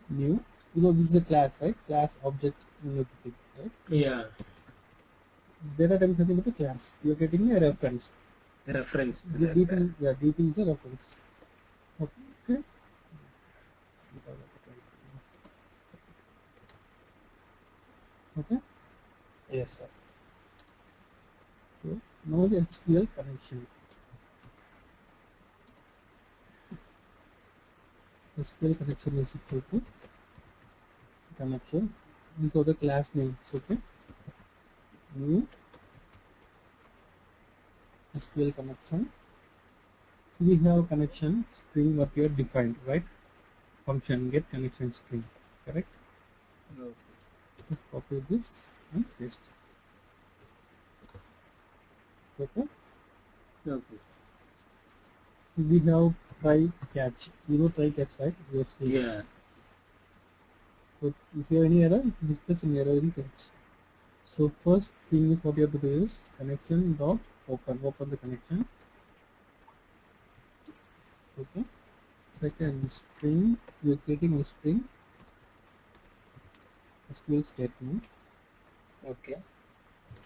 new. This is a class, right? Class object new thing, right? Yeah. Data table is nothing but a class. You are getting a reference. Reference. dt is a reference. Okay. Okay. Yes, sir. So now the SQL connection. SQL connection is equal to connection. These are the class names. Okay. New SQL connection. So we have connection string what you have defined, right? Function get connection string. Correct? Okay. Just copy this and paste. Okay. Okay. We have try catch. You know try catch, right? We have seen. Yeah. So if you have any error, discuss any error in catch. So first thing is what you have to do is connection dot open the connection. Okay. Second string, we are creating a string SQL statement. Okay.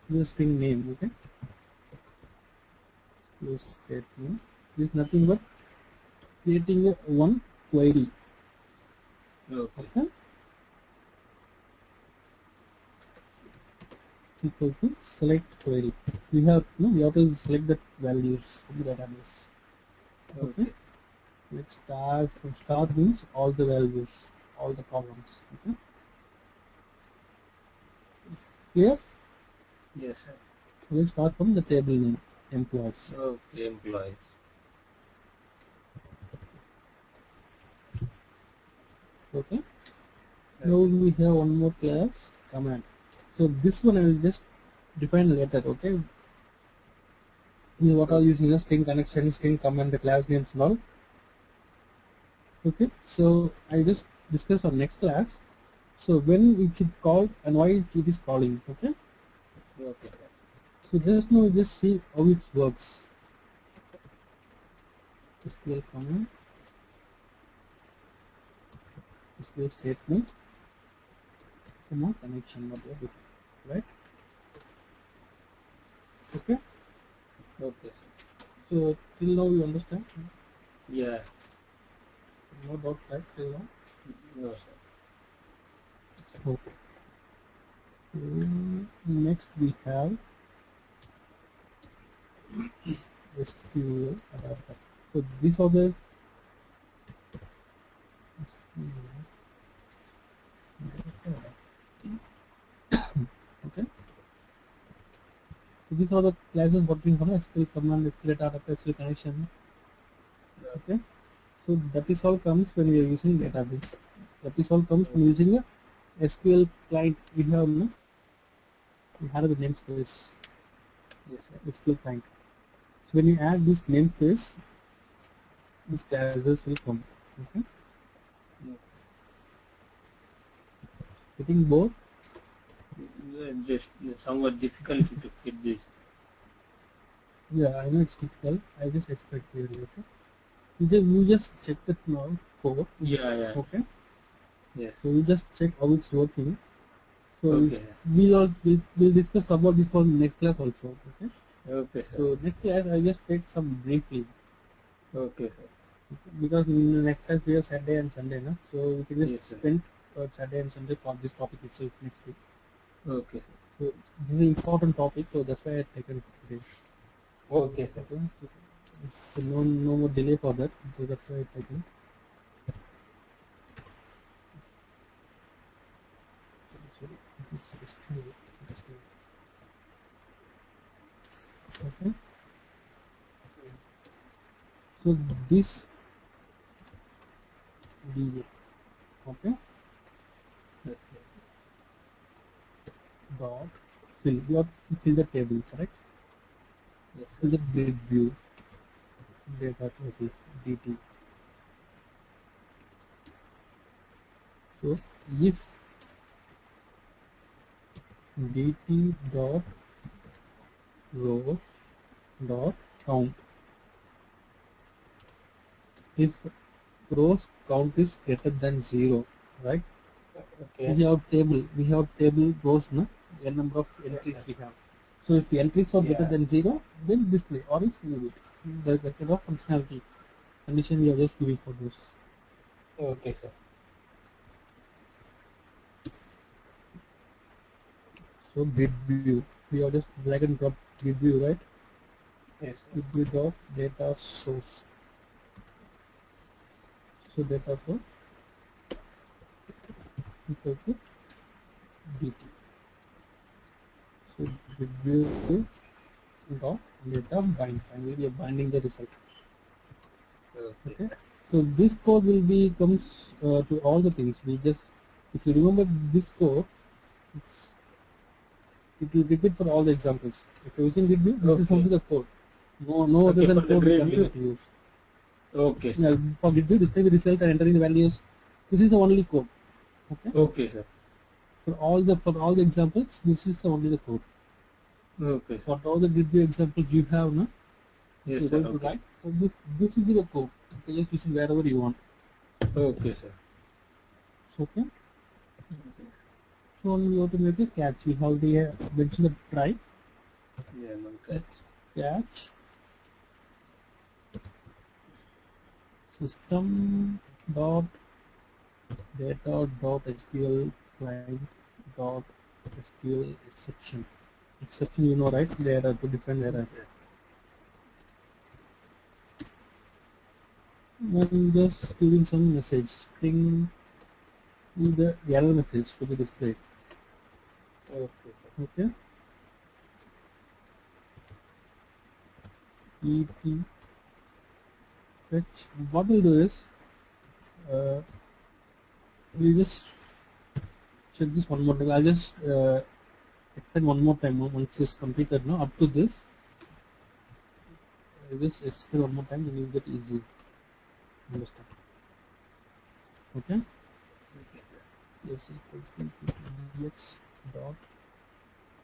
This is string name. Okay. SQL statement. This is nothing but creating a one query. Okay. Okay. Equal to select query. We have to select the values from the database. Okay. Let's start from start means all the values, all the columns. Okay. Clear? Yes, sir. Let's start from the table name employees. Okay, employees. Okay. Now we have one more class command. So this one I will just define later. Okay. This is what I using the string connection, string command, the class names and all. Okay. So I just discuss on next class. So when it should call and why it is calling. Okay. Okay. So just now just see how it works. SQL command, SQL statement, connection, what we are doing, right? Okay. Okay. So till now you understand? Yeah. No doubts, right? Till now. No, sir. Okay. So next we have SQL adapter. So these are the okay. So these are the classes working from SQL command, SQL adapter, SQL connection. Okay. So that is all comes when we are using database. That is all comes when using a SQL client. We have the namespace. SQL client. So when you add this namespace, these classes will come. Okay. Getting bored? Just somewhat difficult to fit this. Yeah, I know it's difficult. I just expect clearly. Okay. You just check it now. Code. Yeah. Okay. Yes. So you just check how it's working. So Okay. we'll discuss about this on next class also. Okay. Okay, sir. So next class I just take some briefly. Okay, sir. Because in the next class we have Saturday and Sunday, no? So we can just Yes, sir. spend Saturday and Sunday for this topic itself next week. Okay, sir. So this is an important topic, so that's why I taken it today. Okay, sir. Okay. So no more delay for that. So that's why I taken. Sorry, this is SQL. So this DA, okay, dot fill. You have to fill the table, correct? Yes, Fill the grid view data table DT. So if DT dot rows dot count, if rows count is greater than 0, right? Okay. We have table rows, no? N number of entries we have. So if the entries are greater than 0, then display or else remove it. The kind of functionality condition we are just giving for this. Okay, sir. So grid view, we have just drag and drop grid view, right? Yes, sir. Grid view dot data source. So data source equal to DT. So grid view dot data bind. Finally, we are binding the result. Okay. So this code will be comes to all the things. We just, if you remember this code, it will repeat for all the examples. If you're using grid view, this is only the code. No other than for the code we grid can view. use. Okay, Yeah, sir. for grid view, display the result and entering the values. This is the only code. Okay. Okay, sir. For all the examples, this is only the code. Okay, sir. For all the grid view examples you have, no? Yes, You're sir. going to Okay. write. So this will be the code. Okay, just use it wherever you want. Okay, sir. Okay. So we have to make a catch. We have the mention the try. Yeah, no catch. Catch system dot data dot SQL client dot SQL exception. Exception, you know, right? There are two different errors. And just giving some message string the error message to be displayed. Okay, sir. Okay. EP fetch. What we'll do is we just check this one more time. I'll just extend one more time once it's completed. Now up to this, I just extend one more time and you'll get easy. Understand? Okay. Okay, sir. Yes, equal to dx dot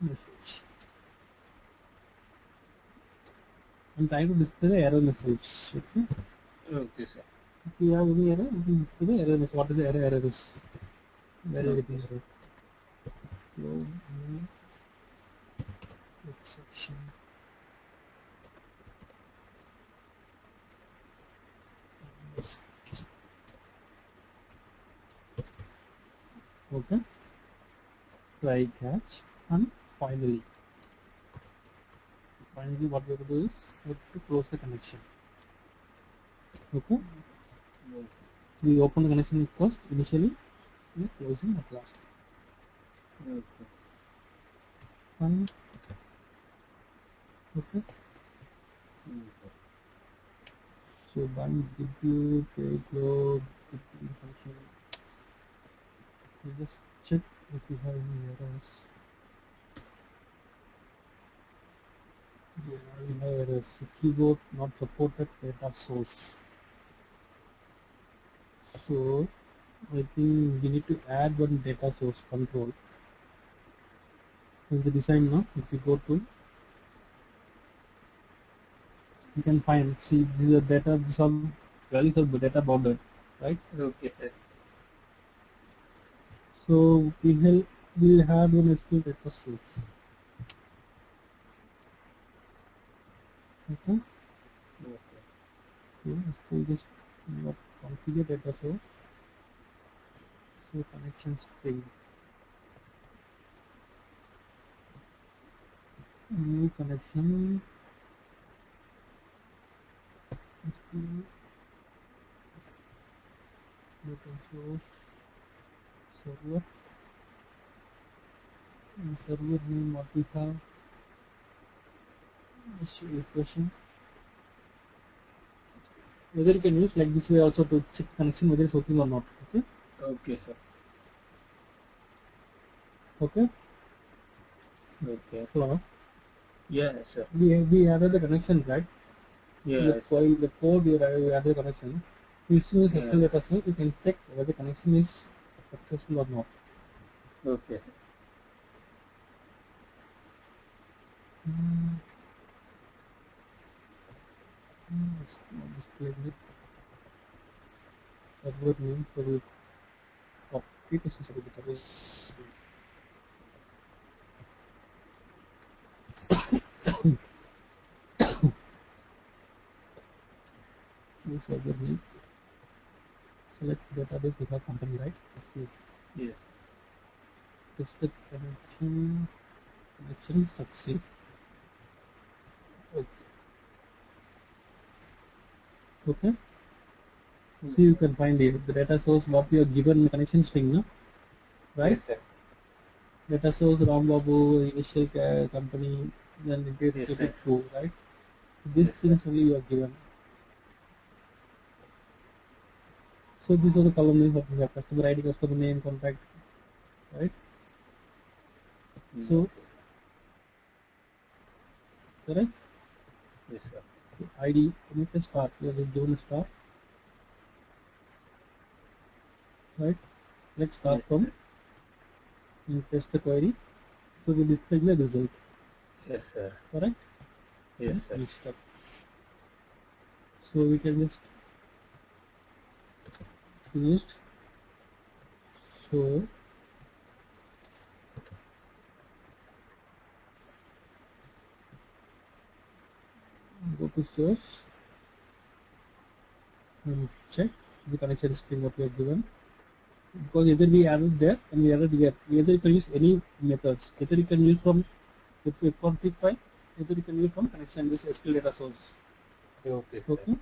message. I'm trying to display the error message. Okay. Okay, sir. If you have any error, you can display the error message. What is the error? Error is where is the error? Flow exception. Okay. Try catch and finally what we have to do is we have to close the connection. Okay. We open the connection first initially, we are closing at last. Okay. And okay. So bind give you page load function. We just check if you have any errors. Yeah, we have errors. Keyboard not supported data source. So I think we need to add one data source control. So in the design now, if you go to, you can find, see this is the data, some values of the data bounded, right? Okay, sir. So we'll have one SQL data source. Okay. Okay. So SQL just configure data source. So connection string. New connection. SQL data source server. And server name what we have. Just show you a question. Whether you can use like this way also to check connection whether it's working or not. Okay. Okay, sir. Okay. Okay. Hello. Yes, sir. We added the connection, right? Yes. The code you added the connection. Using this Yeah. SQL data source, you can check whether the connection is successful or not. Okay. It's not displayed it. Server name for the application service. Choose server name. Select database without company, right? Yes. Tested connection succeed. Okay. Okay. See, you can find the data source what you are given connection string, no? Right? Yes, sir. Data source Ram Babu, initial company, then it is Yes, sir. true, right? These Yes, things only you are given. So these are the column names that we have: customer ID, customer name, contact, right? So correct? Yes, sir. So ID, make a star, you have given a star, right? Let's start Yes, from sir. and test the query. So we display the result, Yes, sir. correct? Yes, sir. Each step. So we can just finished. So go to source and check the connection string what we have given, because either we added there and we added here. Either you can use any methods. Either you can use from the config file, either you can use from connection this SQL data source. Okay, sir. Okay.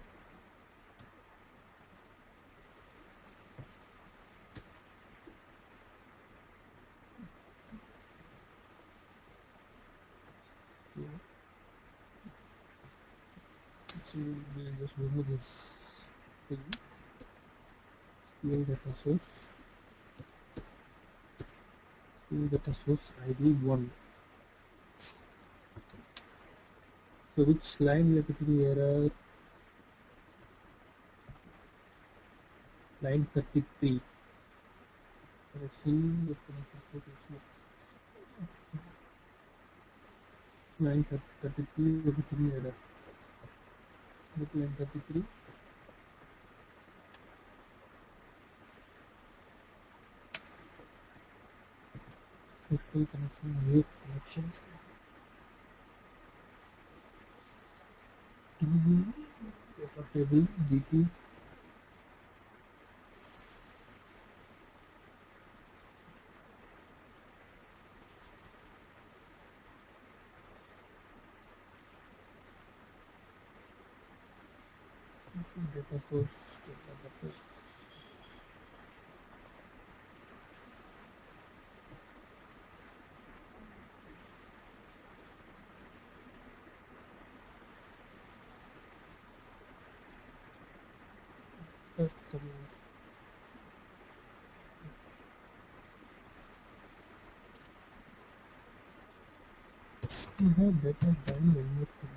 So we'll just remove this thing. SQL data source. SQL data source ID 1. So which line we are getting error? Line 33. Correction. Line 33 we are getting error. Look, line 33. SQL connection, new connection. Data table DT. Data source. Data we have data done everything.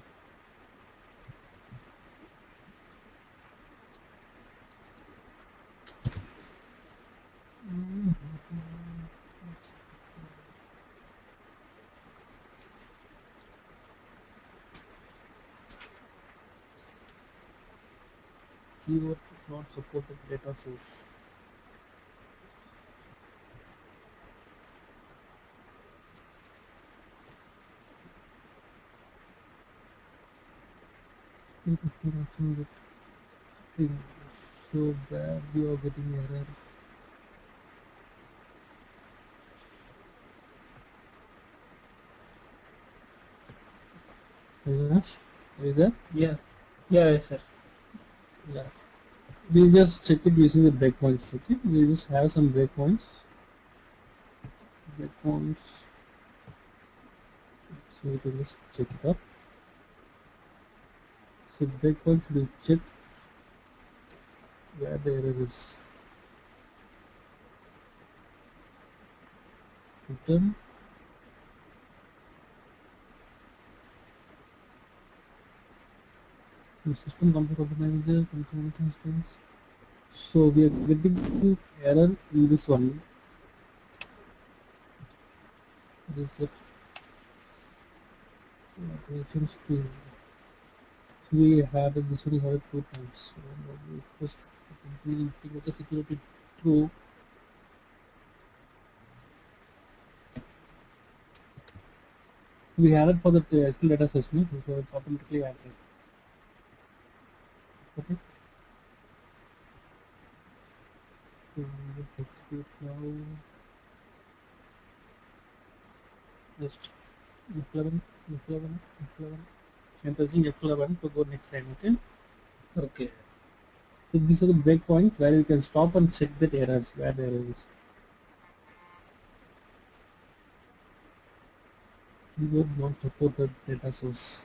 Keyword not supported data source. If you are seeing that string, so bad you are getting error. Yes, is that? Yeah. Yeah, yes, sir. Yeah. We just check it using the breakpoints. Okay, we just have some breakpoints. Breakpoints. So we can just check it up. So breakpoint will check where the error is. Return. So system computer manager, configuration space. So we are getting error in this one. What is it? So operation screen. We had this one had 2 times. So first we integrate security true. We added for the SQL data system, so it's automatically added. Okay. So just execute now. Just F11, F11, F11. I'm pressing F11 to go next line. Okay. Okay. So these are the breakpoints where you can stop and check the errors where the error is. Keyword not supported data source.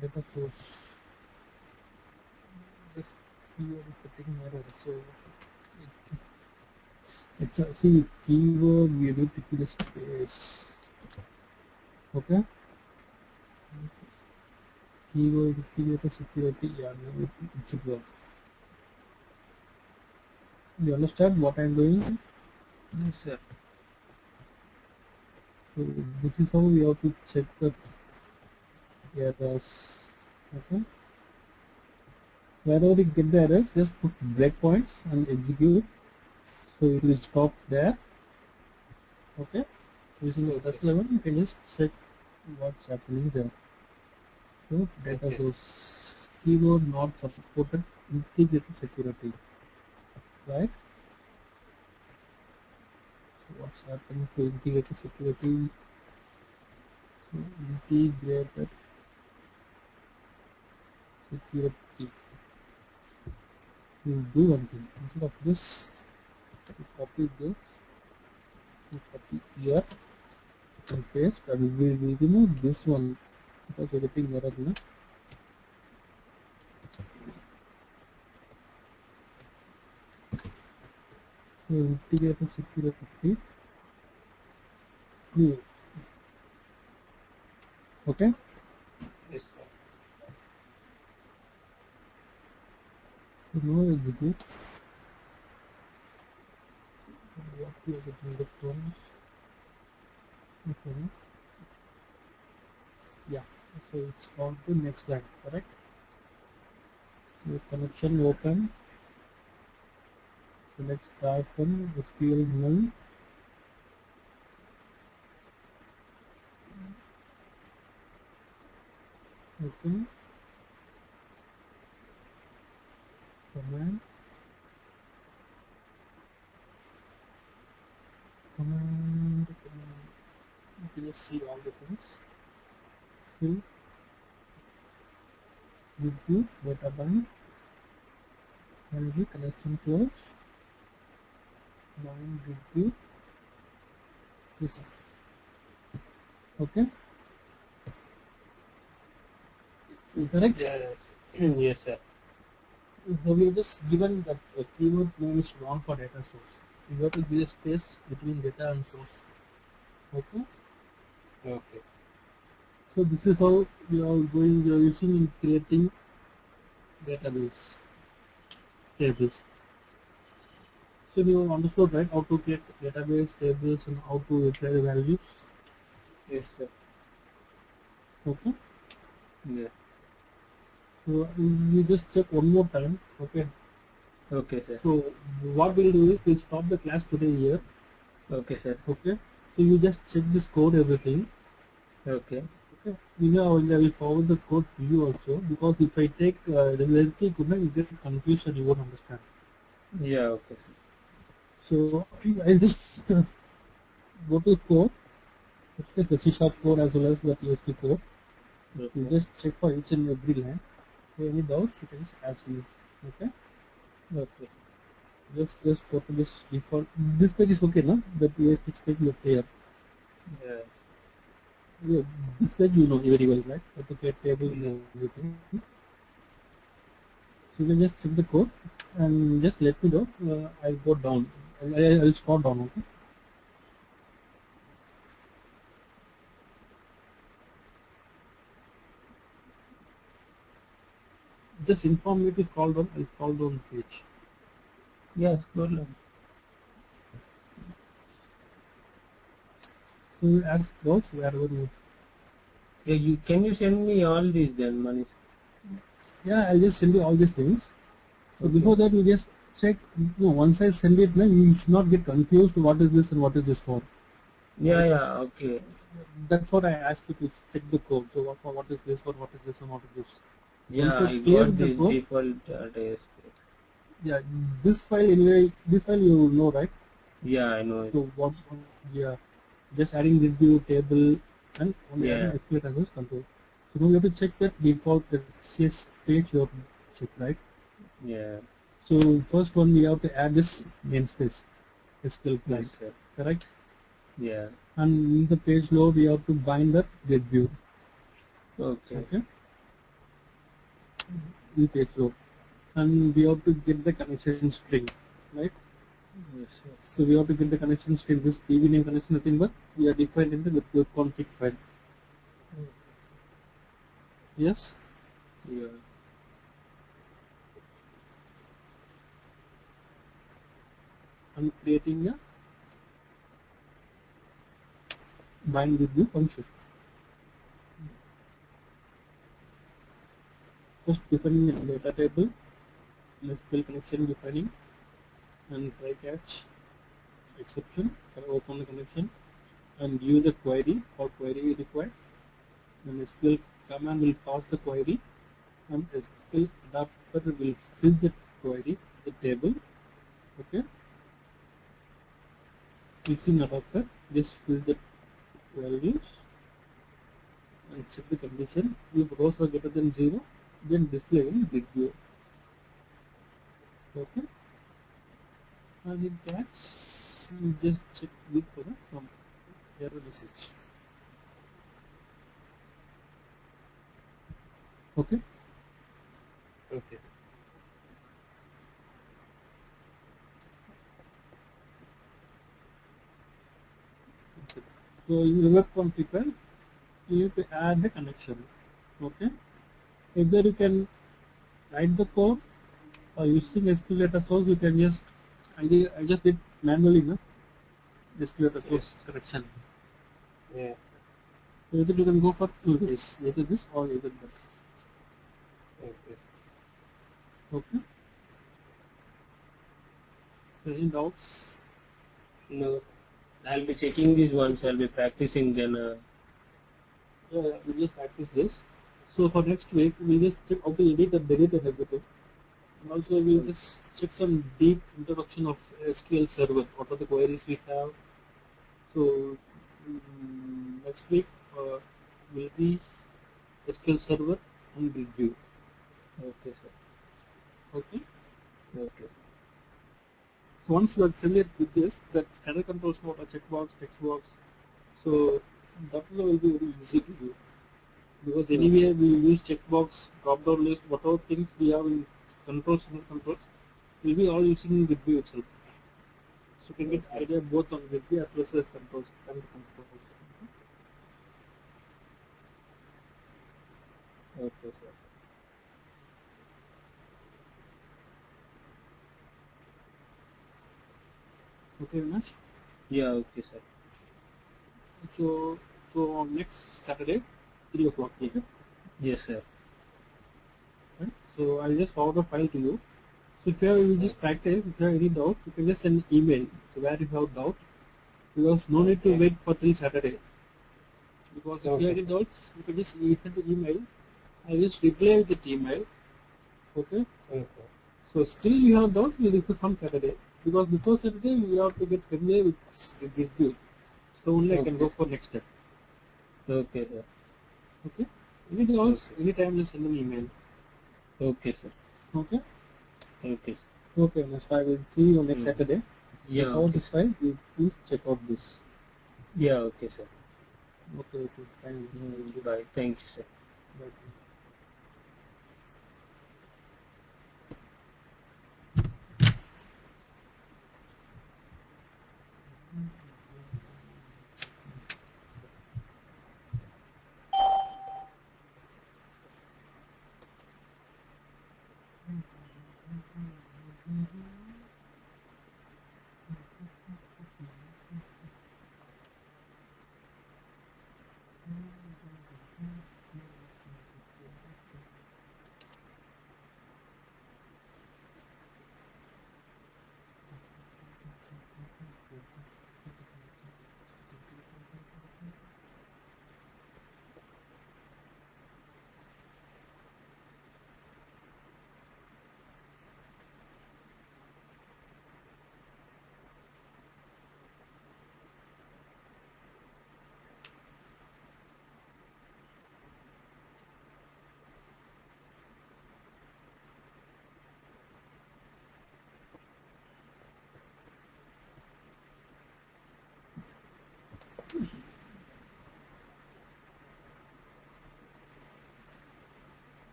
Data source. This keyword is getting error. So it's a see keyword we need to keep the space. Okay. Keyword security. Yeah, it should work. You understand what I'm doing? Yes, sir. So this is how we have to check the errors. Okay. Wherever we get the errors, just put breakpoints and execute. So it will stop there. Okay. Using the test level, you can just check what's happening there. So data source keyword not supported integrated security. Right? So what's happening to integrated security? So integrated security. You do one thing. Instead of this, you copy this, you copy here and paste, and we will remove this one because we're getting error. No? So integrated security true. Okay. Yes, sir. So now execute. What we are getting the from? Okay. Yeah. So it's on to next line, correct? So connection open. Select start from SQL null. Okay. Command. You can just see all the things. Fill. Review. Data bind. And the connection close. Bind review. This. Okay. Correct? Yes. Yes, sir. So we have just given that keyword name is wrong for data source. So you have to give a space between data and source. Okay. Okay. So this is how we are using in creating database tables. So you understood, right, how to create database tables and how to apply the values. Yes, sir. Okay. Yeah. So you just check one more time. Okay. Okay, sir. So what we'll do is we'll stop the class today here. Okay, sir. Okay. So you just check this code, everything. Okay. Okay. You know, I will forward the code to you also, because if I take, the directly could not, you get confused and you won't understand. Yeah, okay, sir. So I'll just go to code, okay, the C# code as well as the PHP code. You just check for each and every line. Any doubts, you can just ask me. Okay. Okay. Just go to this default. This page is okay, no? The PHP page is clear. Yes. Yeah, this page you know very well, right? How to create table and everything. So you can just check the code and just let me know. I'll go down. I'll scroll down. Okay. Just inform me to scroll down. I'll scroll down the page. Yes, good. So you ask doubts wherever you. Yeah, can you send me all these then, Manish? Yeah, I'll just send you all these things. So Okay. before that, you just check. No, once I send it, you should not get confused. What is this and what is this for? Yeah, okay. That's what I asked you to check the code. So what is this? What is this and what is this? Yeah, Once you I clear got the this code, default ASP. yeah, this file anyway. This file you know, right? Yeah, I know it. So what? Yeah, just adding review table and only Yeah. adding SQL as control. So now you have to check that default CS page you have to check, right? Yeah. So first one we have to add this namespace SQL client, Yes, sir. correct? Yeah. And in the page load we have to bind the get view. Okay. Okay. In page load, and we have to get the connection string, right? Yes, sir. So we have to get the connection string. This PV name connection nothing but we are defined in the web config file. Yes. Yeah. I'm creating a bind with view function. First defining a data table, SQL connection defining, and try catch exception, open the connection, and use the query or query required. And SQL command will pass the query, and SQL adapter will fill the query, the table. Okay. Using adapter, just fill the values and check the condition. If rows are greater than 0, then display in big view. Okay. And in catch, just check with for some error message. Okay. Okay. So in the web config file, you need to add the connection. Okay. Either you can write the code or using SQL data source, you can just I just did manually, no? SQL data source correction. Yeah. So either you can go for two ways, either this or either this. Okay. Okay. So any doubts? No. I'll be checking these ones. I'll be practicing then. Yeah, we just practice this. So for next week, we'll just check how to edit and delete and everything. And also we'll just check some deep introduction of SQL Server. What are the queries we have? So next week will be SQL Server and review. Okay, sir. Okay. Okay, sir. So once you are familiar with this, that career controls what a checkbox, text box, so that will be very easy to do. Because anyway we use checkbox, drop down list, whatever things we have in controls and controls, we'll be all using review itself. So you can get idea both on review as well as controls and controls. Okay, sir. Okay, Vinash? Yeah, okay, sir. So on next Saturday, 3 o'clock. Okay? Yes, sir. Right? So I'll just forward the file to you. So if you have, you just practice, if you have any doubt, you can just send email. So where you have doubt, because no need to wait for till Saturday. Because if you have any doubts, you can just send the email. I'll just reply with the email. Okay? Okay. So still you have doubts, we'll discuss on Saturday. because before setting we have to get familiar with this view. So only I can go for next step. Okay, sir. Okay. Anything else? Anytime just send an email. Okay, sir. Okay. Okay, sir. Okay, next I will see you next Saturday. Yeah. If all Okay, is fine, you please check out this. yeah. Okay, sir. Okay, fine. Bye. Thank you, sir. Bye.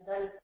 Done.